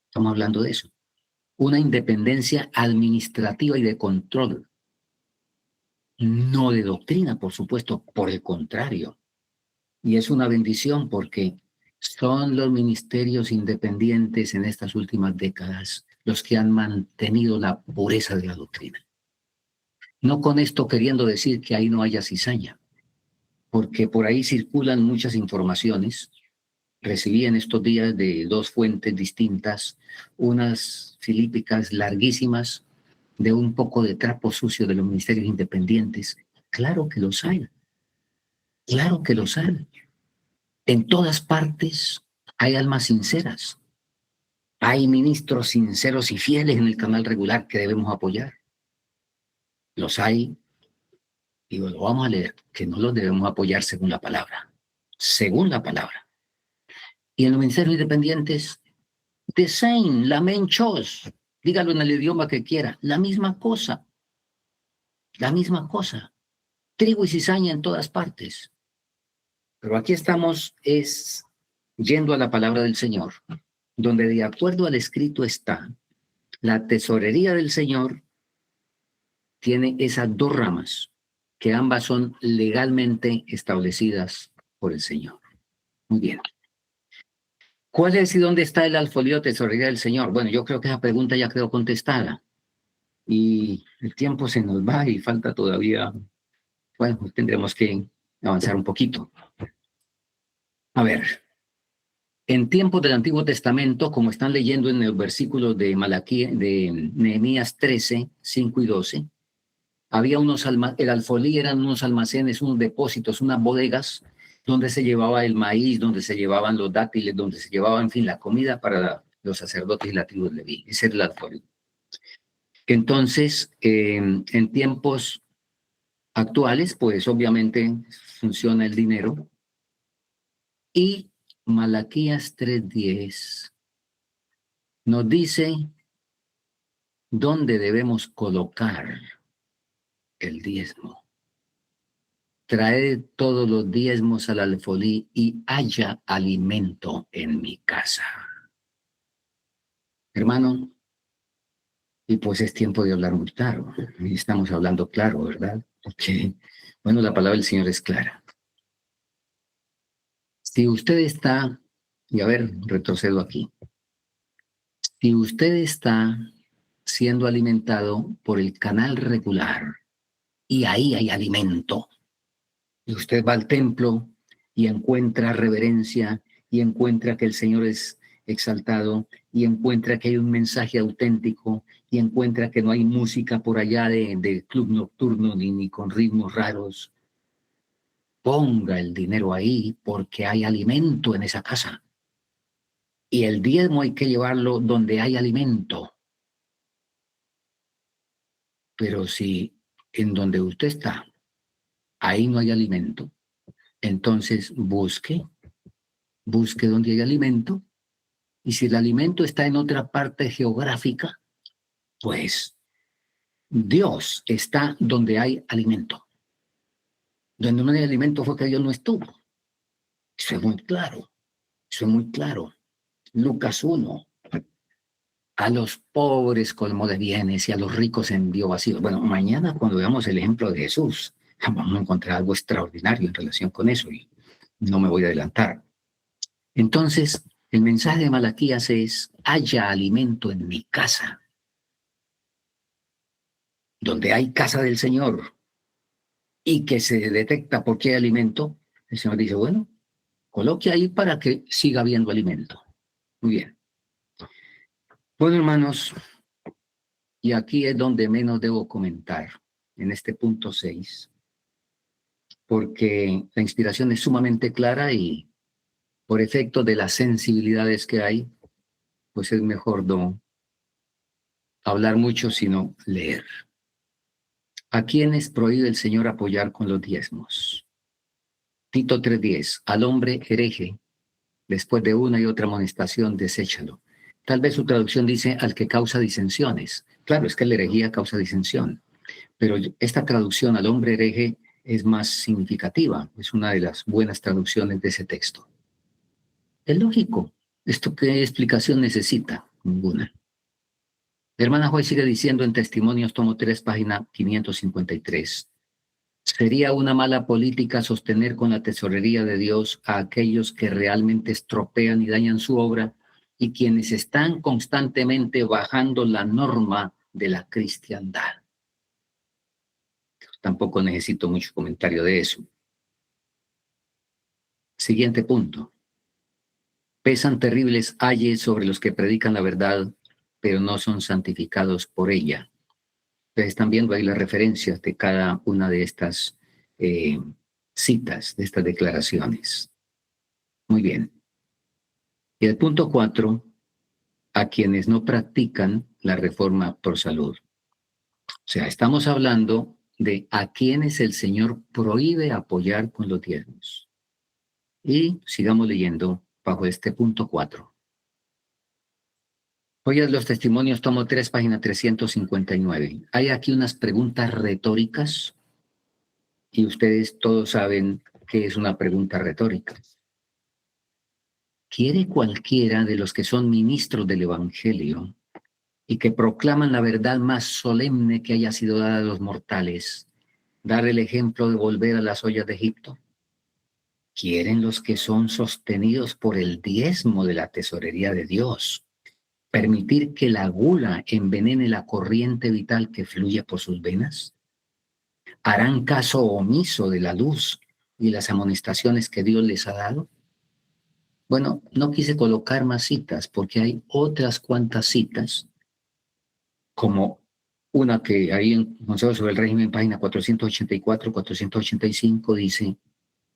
Estamos hablando de eso. Una independencia administrativa y de control. No de doctrina, por supuesto, por el contrario. Y es una bendición porque son los ministerios independientes en estas últimas décadas los que han mantenido la pureza de la doctrina. No con esto queriendo decir que ahí no haya cizaña, porque por ahí circulan muchas informaciones. Recibí en estos días de dos fuentes distintas unas filípicas larguísimas de un poco de trapo sucio de los ministerios independientes. Claro que los hay. Claro que los hay. En todas partes hay almas sinceras. Hay ministros sinceros y fieles en el canal regular que debemos apoyar. Los hay, y lo vamos a leer, que no los debemos apoyar según la palabra. Según la palabra. Y en los ministerios independientes, the same, la menchos, dígalo en el idioma que quiera, la misma cosa. La misma cosa. Trigo y cizaña en todas partes. Pero aquí estamos yendo a la palabra del Señor, donde de acuerdo al escrito está, la tesorería del Señor tiene esas dos ramas, que ambas son legalmente establecidas por el Señor. Muy bien. ¿Cuál es y dónde está el alfolío tesorería del Señor? Bueno, yo creo que esa pregunta ya quedó contestada. Y el tiempo se nos va y falta todavía, bueno, tendremos que avanzar un poquito. A ver, en tiempos del Antiguo Testamento, como están leyendo en el versículo de de Nehemías 13, 5 y 12, había el alfolí eran unos almacenes, unos depósitos, unas bodegas donde se llevaba el maíz, donde se llevaban los dátiles, donde se llevaba, en fin, la comida para los sacerdotes y la tribu de Leví. Ese era el alfolí. Entonces, en tiempos actuales, pues obviamente funciona el dinero. Y Malaquías 3:10 nos dice dónde debemos colocar el diezmo. Traed todos los diezmos al alfolí y haya alimento en mi casa. Hermano, y pues es tiempo de hablar muy claro. Y estamos hablando claro, ¿verdad? Porque, bueno, la palabra del Señor es clara. Si usted está, y a ver, retrocedo aquí. Si usted está siendo alimentado por el canal regular y ahí hay alimento, y usted va al templo y encuentra reverencia y encuentra que el Señor es exaltado y encuentra que hay un mensaje auténtico y encuentra que no hay música por allá de club nocturno ni con ritmos raros, ponga el dinero ahí porque hay alimento en esa casa. Y el diezmo hay que llevarlo donde hay alimento. Pero si en donde usted está, ahí no hay alimento, entonces busque donde hay alimento. Y si el alimento está en otra parte geográfica, pues Dios está donde hay alimento. Donde no hay alimento fue que Dios no estuvo. Eso es muy claro. Eso es muy claro. Lucas 1. A los pobres colmó de bienes y a los ricos envió vacíos. Bueno, mañana cuando veamos el ejemplo de Jesús, vamos a encontrar algo extraordinario en relación con eso y no me voy a adelantar. Entonces, el mensaje de Malaquías es, haya alimento en mi casa. Donde hay casa del Señor y que se detecta por qué hay alimento, el Señor dice, bueno, coloque ahí para que siga habiendo alimento. Muy bien. Bueno, hermanos, y aquí es donde menos debo comentar, en este punto 6, porque la inspiración es sumamente clara y por efecto de las sensibilidades que hay, pues es mejor no hablar mucho, sino leer. ¿A quiénes prohíbe el Señor apoyar con los diezmos? Tito 3:10, al hombre hereje, después de una y otra amonestación, deséchalo. Tal vez su traducción dice al que causa disensiones. Claro, es que la herejía causa disensión, pero esta traducción al hombre hereje es más significativa, es una de las buenas traducciones de ese texto. Es lógico. ¿Esto qué explicación necesita? Ninguna. La hermana Joy sigue diciendo en Testimonios, tomo 3, página 553. Sería una mala política sostener con la tesorería de Dios a aquellos que realmente estropean y dañan su obra y quienes están constantemente bajando la norma de la cristiandad. Tampoco necesito mucho comentario de eso. Siguiente punto. Pesan terribles ayes sobre los que predican la verdad, pero no son santificados por ella. Ustedes están viendo ahí las referencias de cada una de estas citas, de estas declaraciones. Muy bien. Y el punto 4, a quienes no practican la reforma por salud. O sea, estamos hablando de a quienes el Señor prohíbe apoyar con los diezmos. Y sigamos leyendo bajo este punto 4. Hoy los testimonios, tomo 3, página 359. Hay aquí unas preguntas retóricas y ustedes todos saben qué es una pregunta retórica. ¿Quiere cualquiera de los que son ministros del Evangelio y que proclaman la verdad más solemne que haya sido dada a los mortales, dar el ejemplo de volver a las ollas de Egipto? ¿Quieren los que son sostenidos por el diezmo de la tesorería de Dios permitir que la gula envenene la corriente vital que fluye por sus venas? ¿Harán caso omiso de la luz y las amonestaciones que Dios les ha dado? Bueno, no quise colocar más citas porque hay otras cuantas citas, como una que ahí en Consejo sobre el Régimen, página 484, 485, dice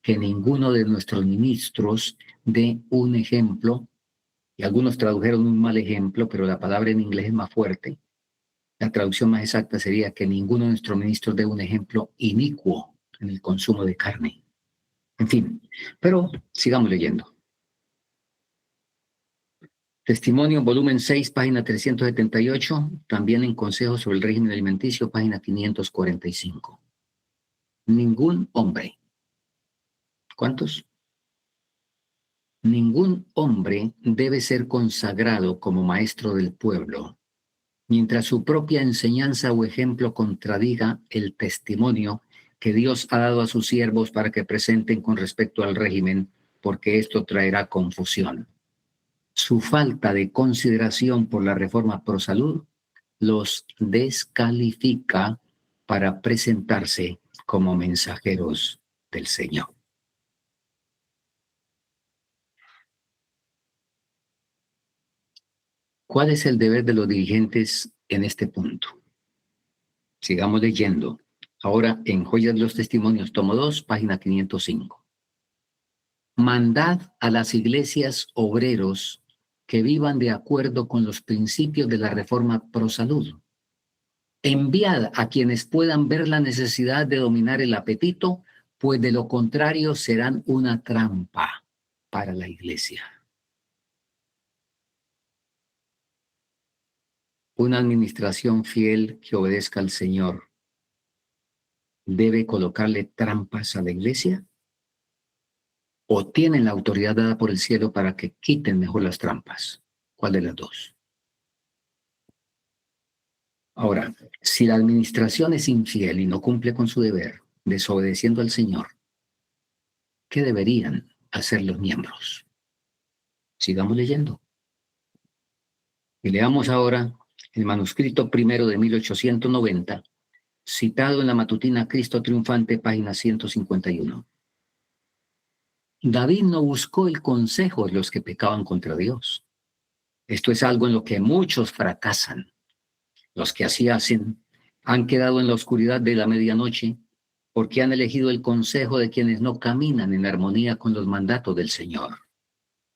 que ninguno de nuestros ministros dé un ejemplo, y algunos tradujeron un mal ejemplo, pero la palabra en inglés es más fuerte, La traducción más exacta sería que ninguno de nuestros ministros dé un ejemplo inicuo en el consumo de carne. En fin, pero sigamos leyendo. Testimonio, volumen 6, página 378, también en Consejos sobre el régimen alimenticio, página 545. Ningún hombre. ¿Cuántos? Ningún hombre debe ser consagrado como maestro del pueblo, mientras su propia enseñanza o ejemplo contradiga el testimonio que Dios ha dado a sus siervos para que presenten con respecto al régimen, porque esto traerá confusión. Su falta de consideración por la reforma pro salud los descalifica para presentarse como mensajeros del Señor. ¿Cuál es el deber de los dirigentes en este punto? Sigamos leyendo. Ahora en Joyas de los Testimonios, tomo 2, página 505. Mandad a las iglesias obreros que vivan de acuerdo con los principios de la reforma pro salud. Enviad a quienes puedan ver la necesidad de dominar el apetito, pues de lo contrario serán una trampa para la iglesia. Una administración fiel que obedezca al Señor debe colocarle trampas a la iglesia, o tienen la autoridad dada por el cielo para que quiten mejor las trampas. ¿Cuál de las dos? Ahora, si la administración es infiel y no cumple con su deber, desobedeciendo al Señor, ¿qué deberían hacer los miembros? Sigamos leyendo. Y leamos ahora el manuscrito primero de 1890, citado en la matutina Cristo Triunfante, página 151. David no buscó el consejo de los que pecaban contra Dios. Esto es algo en lo que muchos fracasan. Los que así hacen han quedado en la oscuridad de la medianoche porque han elegido el consejo de quienes no caminan en armonía con los mandatos del Señor.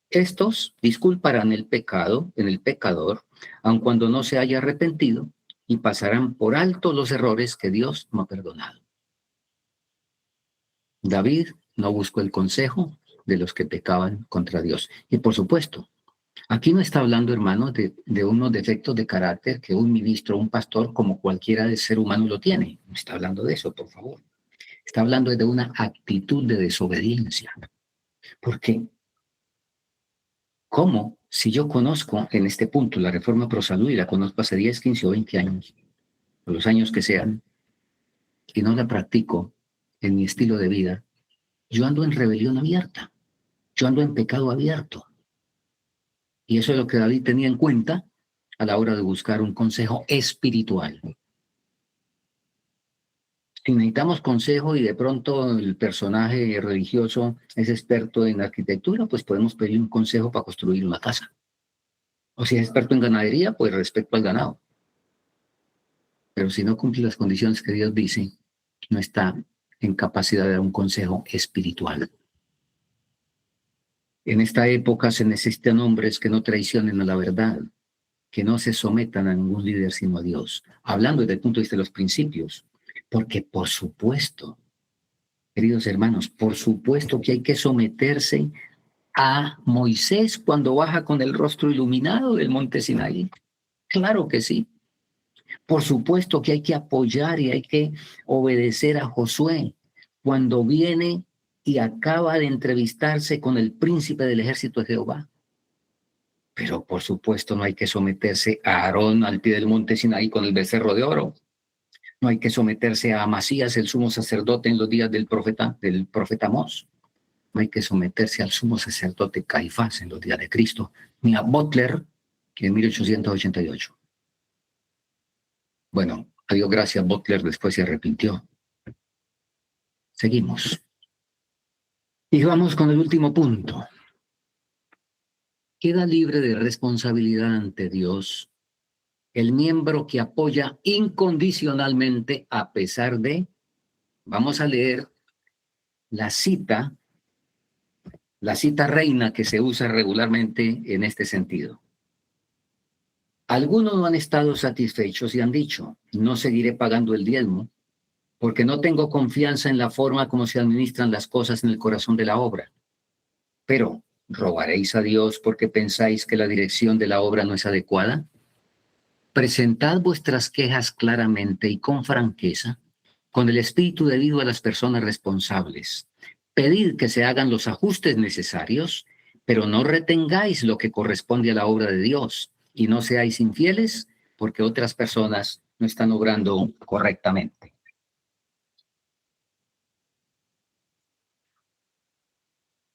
Estos disculparán el pecado en el pecador, aun cuando no se haya arrepentido, y pasarán por alto los errores que Dios no ha perdonado. David no buscó el consejo de los que pecaban contra Dios. Y por supuesto, aquí no está hablando, hermanos, de unos defectos de carácter que un ministro, un pastor, como cualquiera de ser humano lo tiene. No está hablando de eso, por favor. Está hablando de una actitud de desobediencia. ¿Por qué? ¿Cómo? Si yo conozco en este punto la reforma pro salud y la conozco hace 10, 15 o 20 años, o los años que sean, y no la practico en mi estilo de vida, yo ando en rebelión abierta, yo ando en pecado abierto. Y eso es lo que David tenía en cuenta a la hora de buscar un consejo espiritual. Si necesitamos consejo y de pronto el personaje religioso es experto en arquitectura, pues podemos pedir un consejo para construir una casa. O si es experto en ganadería, pues respecto al ganado. Pero si no cumple las condiciones que Dios dice, no está en capacidad de dar un consejo espiritual. En esta época se necesitan hombres que no traicionen a la verdad, que no se sometan a ningún líder sino a Dios. Hablando desde el punto de vista de los principios, porque por supuesto, queridos hermanos, por supuesto que hay que someterse a Moisés cuando baja con el rostro iluminado del monte Sinaí. Claro que sí. Por supuesto que hay que apoyar y hay que obedecer a Josué cuando viene y acaba de entrevistarse con el príncipe del ejército de Jehová. Pero por supuesto no hay que someterse a Aarón al pie del monte Sinaí con el becerro de oro. No hay que someterse a Amasías, el sumo sacerdote, en los días del profeta Amós. No hay que someterse al sumo sacerdote Caifás en los días de Cristo, ni a Butler, que en 1888. Bueno, a Dios gracias, Butler después se arrepintió. Seguimos. Y vamos con el último punto. Queda libre de responsabilidad ante Dios el miembro que apoya incondicionalmente a pesar de, vamos a leer la cita reina que se usa regularmente en este sentido. Algunos no han estado satisfechos y han dicho, no seguiré pagando el diezmo porque no tengo confianza en la forma como se administran las cosas en el corazón de la obra. Pero, ¿robaréis a Dios porque pensáis que la dirección de la obra no es adecuada? Presentad vuestras quejas claramente y con franqueza, con el espíritu debido a las personas responsables. Pedid que se hagan los ajustes necesarios, pero no retengáis lo que corresponde a la obra de Dios y no seáis infieles porque otras personas no están obrando correctamente.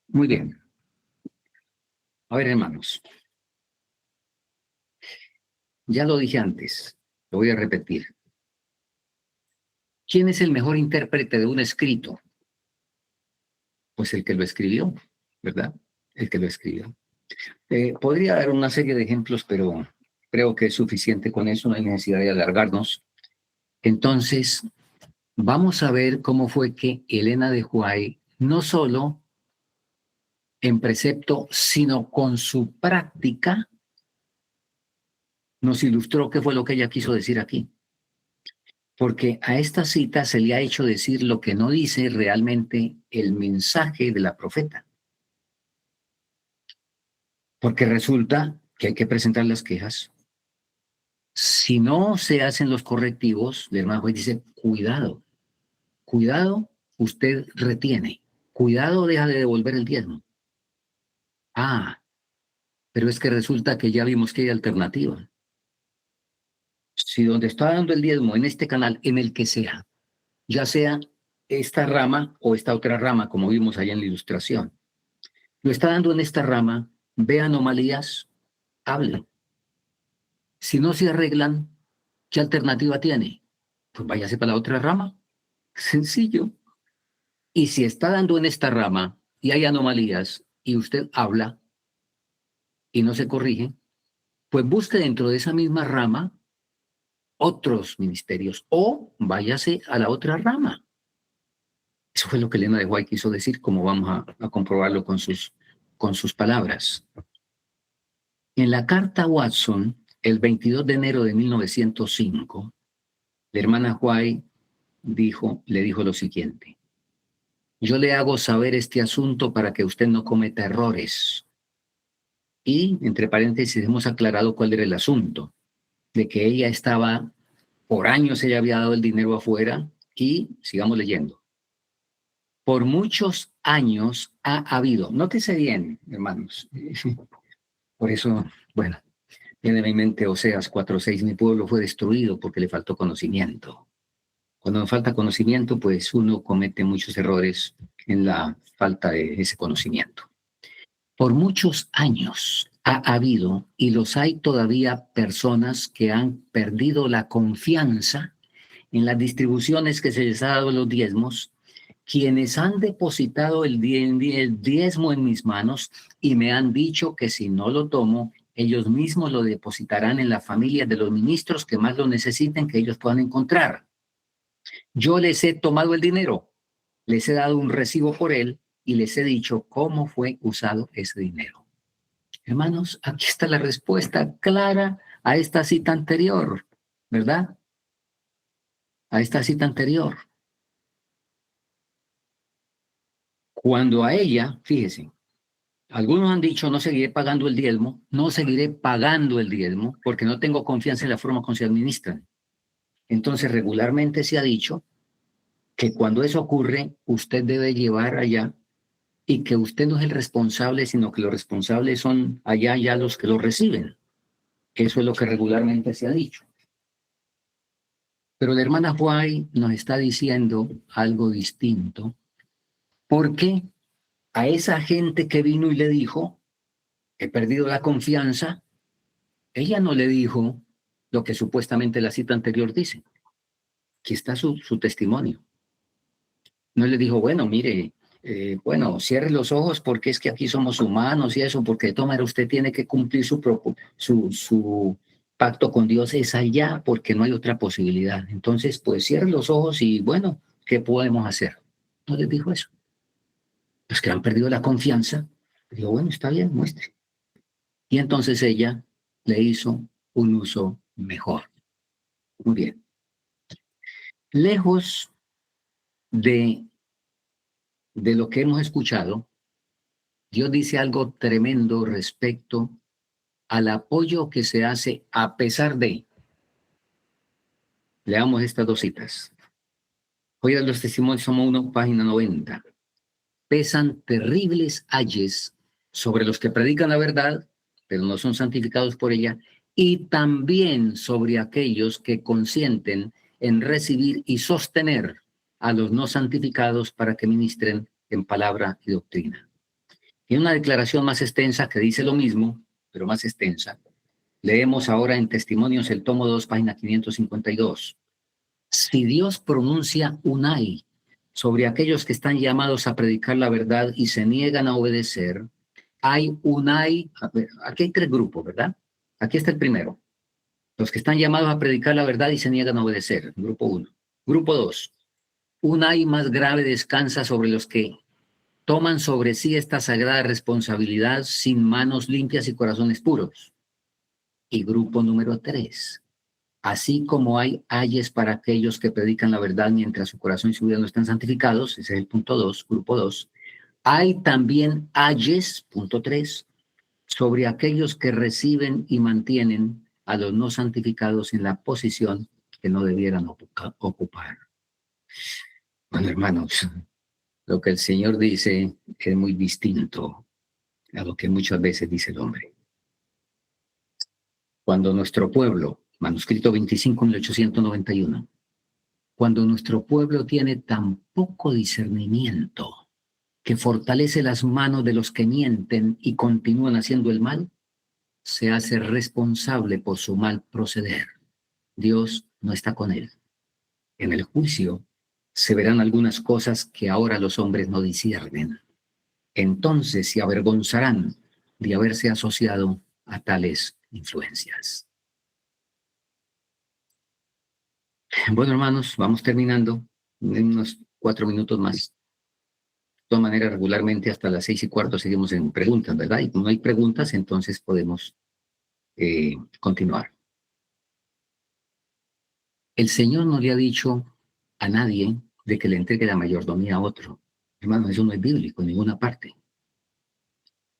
Muy bien. A ver, hermanos, ya lo dije antes, lo voy a repetir. ¿Quién es el mejor intérprete de un escrito? Pues el que lo escribió, ¿verdad? El que lo escribió. Podría dar una serie de ejemplos, pero creo que es suficiente con eso, no hay necesidad de alargarnos. Entonces, vamos a ver cómo fue que Elena de White, no solo en precepto, sino con su práctica, nos ilustró qué fue lo que ella quiso decir aquí. Porque a esta cita se le ha hecho decir lo que no dice realmente el mensaje de la profeta. Porque resulta que hay que presentar las quejas. Si no se hacen los correctivos, el hermano juez dice, cuidado, cuidado, usted retiene, cuidado, deja de devolver el diezmo. Ah, pero es que resulta que ya vimos que hay alternativa. Si donde está dando el diezmo, en este canal, en el que sea, ya sea esta rama o esta otra rama, como vimos allá en la ilustración, lo está dando en esta rama, ve anomalías, hable. Si no se arreglan, ¿qué alternativa tiene? Pues váyase para la otra rama. Sencillo. Y si está dando en esta rama y hay anomalías y usted habla y no se corrige, pues busque dentro de esa misma rama otros ministerios o váyase a la otra rama. Eso fue lo que Elena de White quiso decir, como vamos a comprobarlo con sus palabras. En la carta Watson, el 22 de enero de 1905, la hermana White le dijo lo siguiente: yo le hago saber este asunto para que usted no cometa errores. Y, entre paréntesis, hemos aclarado cuál era el asunto, de que ella estaba, por años ella había dado el dinero afuera y, sigamos leyendo, por muchos años ha habido, nótese bien, hermanos, por eso, bueno, viene a mi mente Oseas 4:6, mi pueblo fue destruido porque le faltó conocimiento. Cuando nos falta conocimiento, pues uno comete muchos errores en la falta de ese conocimiento. Por muchos años ha habido y los hay todavía personas que han perdido la confianza en las distribuciones que se les ha dado los diezmos, quienes han depositado el diezmo en mis manos y me han dicho que si no lo tomo, ellos mismos lo depositarán en la familia de los ministros que más lo necesiten, que ellos puedan encontrar. Yo les he tomado el dinero, les he dado un recibo por él y les he dicho cómo fue usado ese dinero. Hermanos, aquí está la respuesta clara a esta cita anterior, ¿verdad? A esta cita anterior. Cuando a ella, fíjese, algunos han dicho no seguiré pagando el diezmo, no seguiré pagando el diezmo porque no tengo confianza en la forma como se administran. Entonces regularmente se ha dicho que cuando eso ocurre, usted debe llevar allá y que usted no es el responsable, sino que los responsables son allá ya los que lo reciben. Eso es lo que regularmente se ha dicho. Pero la hermana White nos está diciendo algo distinto, porque a esa gente que vino y le dijo, he perdido la confianza, ella no le dijo lo que supuestamente la cita anterior dice. Aquí está su testimonio. No le dijo, bueno, mire, bueno, cierre los ojos porque es que aquí somos humanos y eso, porque de todas maneras usted tiene que cumplir su pacto con Dios es allá porque no hay otra posibilidad. Entonces, pues cierre los ojos y bueno, ¿qué podemos hacer? No les dijo eso. Los que han perdido la confianza, dijo, bueno, está bien, muestre. Y entonces ella le hizo un uso mejor. Muy bien. Lejos de lo que hemos escuchado, Dios dice algo tremendo respecto al apoyo que se hace a pesar de. Leamos estas dos citas. Hoy en los testimonios somos 1, página 90. Pesan terribles ayes sobre los que predican la verdad, pero no son santificados por ella, y también sobre aquellos que consienten en recibir y sostener a los no santificados para que ministren en palabra y doctrina. Y una declaración más extensa que dice lo mismo, pero más extensa. Leemos ahora en Testimonios el tomo 2, página 552. Si Dios pronuncia unai sobre aquellos que están llamados a predicar la verdad y se niegan a obedecer, hay unai, aquí hay tres grupos, ¿verdad? Aquí está el primero. Los que están llamados a predicar la verdad y se niegan a obedecer, grupo 1. Grupo 2. Unai más grave descansa sobre los que toman sobre sí esta sagrada responsabilidad sin manos limpias y corazones puros. Y grupo número 3. Así como hay ayes para aquellos que predican la verdad mientras su corazón y su vida no están santificados, ese es el punto 2, grupo 2, hay también ayes, punto 3, sobre aquellos que reciben y mantienen a los no santificados en la posición que no debieran ocupar. Bueno, hermanos, lo que el Señor dice es muy distinto a lo que muchas veces dice el hombre. Cuando nuestro pueblo, manuscrito 25.891, cuando nuestro pueblo tiene tan poco discernimiento que fortalece las manos de los que mienten y continúan haciendo el mal, se hace responsable por su mal proceder. Dios no está con él. En el juicio se verán algunas cosas que ahora los hombres no disciernen. Entonces se avergonzarán de haberse asociado a tales influencias. Bueno, hermanos, vamos terminando en unos 4 minutos más. De todas maneras, regularmente hasta las 6:15 seguimos en preguntas, ¿verdad? Y como no hay preguntas, entonces podemos continuar. El Señor no le ha dicho a nadie de que le entregue la mayordomía a otro. Hermano, eso no es bíblico en ninguna parte.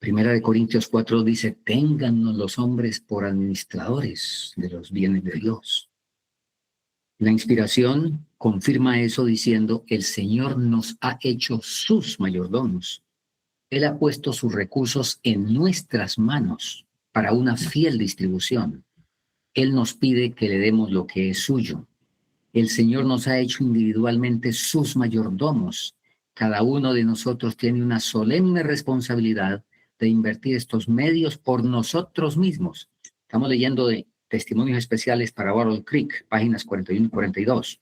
Primera de Corintios 4 dice, téngannos los hombres por administradores de los bienes de Dios. La inspiración confirma eso diciendo, el Señor nos ha hecho sus mayordomos. Él ha puesto sus recursos en nuestras manos para una fiel distribución. Él nos pide que le demos lo que es suyo. El Señor nos ha hecho individualmente sus mayordomos. Cada uno de nosotros tiene una solemne responsabilidad de invertir estos medios por nosotros mismos. Estamos leyendo de Testimonios Especiales para Battle Creek, páginas 41 y 42.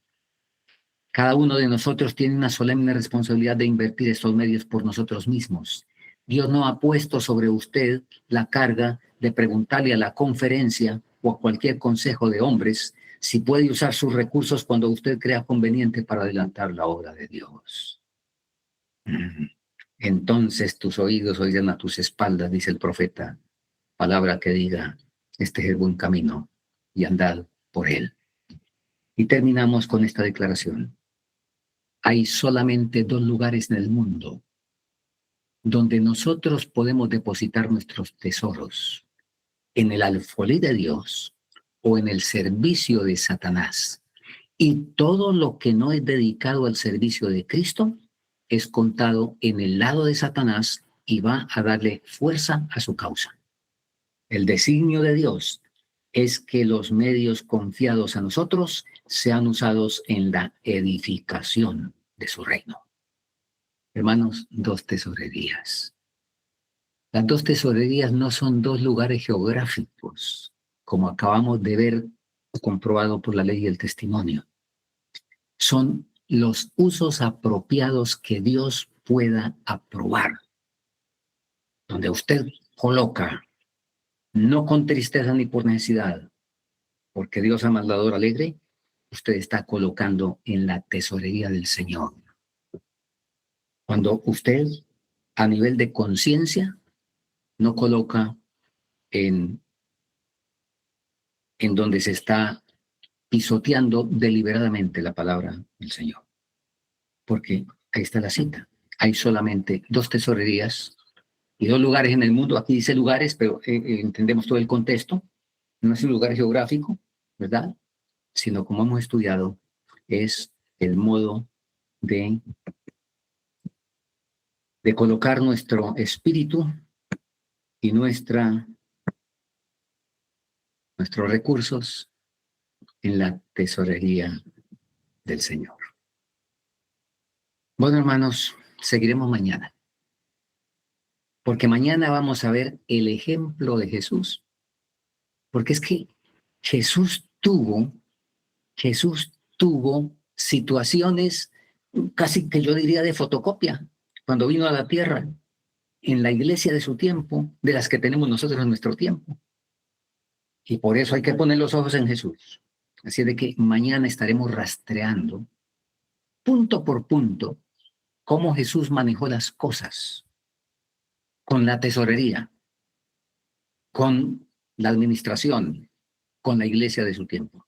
Cada uno de nosotros tiene una solemne responsabilidad de invertir estos medios por nosotros mismos. Dios no ha puesto sobre usted la carga de preguntarle a la conferencia o a cualquier consejo de hombres si puede usar sus recursos cuando usted crea conveniente para adelantar la obra de Dios. Entonces tus oídos oirán a tus espaldas, dice el profeta, palabra que diga, este es el buen camino y andad por él. Y terminamos con esta declaración. Hay solamente 2 lugares en el mundo donde nosotros podemos depositar nuestros tesoros, en el alfolí de Dios o en el servicio de Satanás. Y todo lo que no es dedicado al servicio de Cristo es contado en el lado de Satanás y va a darle fuerza a su causa. El designio de Dios es que los medios confiados a nosotros sean usados en la edificación de su reino. Hermanos, 2 tesorerías. Las 2 tesorerías no son 2 lugares geográficos, como acabamos de ver comprobado por la ley del testimonio. Son los usos apropiados que Dios pueda aprobar. Donde usted coloca, no con tristeza ni por necesidad, porque Dios ama al dador alegre, usted está colocando en la tesorería del Señor. Cuando usted, a nivel de conciencia, no coloca en en donde se está pisoteando deliberadamente la palabra del Señor. Porque ahí está la cita. Hay solamente 2 tesorerías y 2 lugares en el mundo. Aquí dice lugares, pero entendemos todo el contexto. No es un lugar geográfico, ¿verdad? Sino, como hemos estudiado, es el modo de colocar nuestro espíritu y nuestros recursos en la tesorería del Señor. Bueno, hermanos, seguiremos mañana, porque mañana vamos a ver el ejemplo de Jesús, porque es que Jesús tuvo situaciones casi que yo diría de fotocopia cuando vino a la tierra, en la iglesia de su tiempo, de las que tenemos nosotros en nuestro tiempo. Y por eso hay que poner los ojos en Jesús. Así de que mañana estaremos rastreando, punto por punto, cómo Jesús manejó las cosas con la tesorería, con la administración, con la iglesia de su tiempo.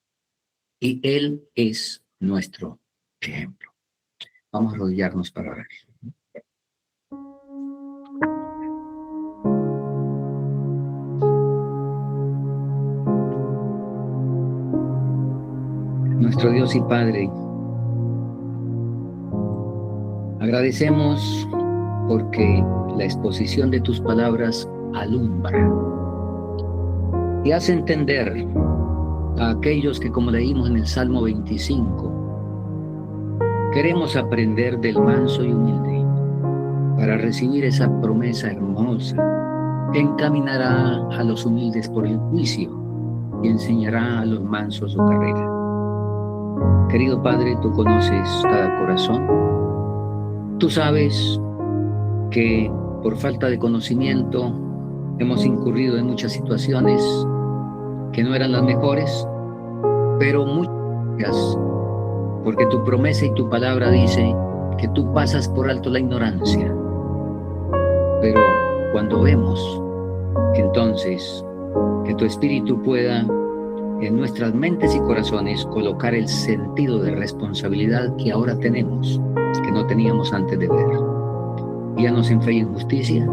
Y Él es nuestro ejemplo. Vamos a arrodillarnos para orar. Nuestro Dios y Padre, agradecemos porque la exposición de tus palabras alumbra y hace entender a aquellos que, como leímos en el Salmo 25, queremos aprender del manso y humilde para recibir esa promesa hermosa que encaminará a los humildes por el juicio y enseñará a los mansos su carrera. Querido Padre, tú conoces cada corazón. Tú sabes que por falta de conocimiento hemos incurrido en muchas situaciones que no eran las mejores, pero muchas, porque tu promesa y tu palabra dice que tú pasas por alto la ignorancia. Pero cuando vemos, entonces, que tu Espíritu pueda en nuestras mentes y corazones colocar el sentido de responsabilidad que ahora tenemos, que no teníamos antes de ver. Guíanos en fe y en justicia.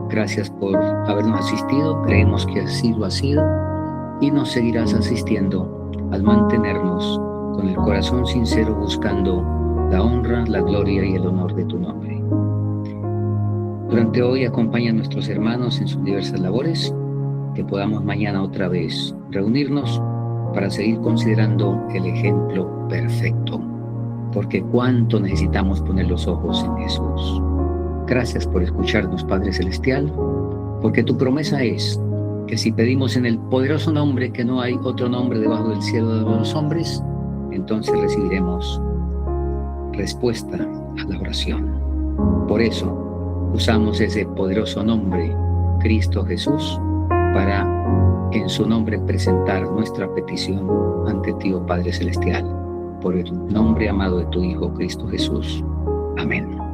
Gracias por habernos asistido. Creemos que así lo ha sido y nos seguirás asistiendo al mantenernos con el corazón sincero buscando la honra, la gloria y el honor de tu nombre. Durante hoy acompaña a nuestros hermanos en sus diversas labores, que podamos mañana otra vez reunirnos para seguir considerando el ejemplo perfecto, porque cuánto necesitamos poner los ojos en Jesús. Gracias por escucharnos, Padre Celestial, porque tu promesa es que si pedimos en el poderoso nombre, que no hay otro nombre debajo del cielo de los hombres, entonces recibiremos respuesta a la oración. Por eso usamos ese poderoso nombre, Cristo Jesús, para en su nombre presentar nuestra petición ante ti, oh Padre Celestial, por el nombre amado de tu Hijo Cristo Jesús. Amén.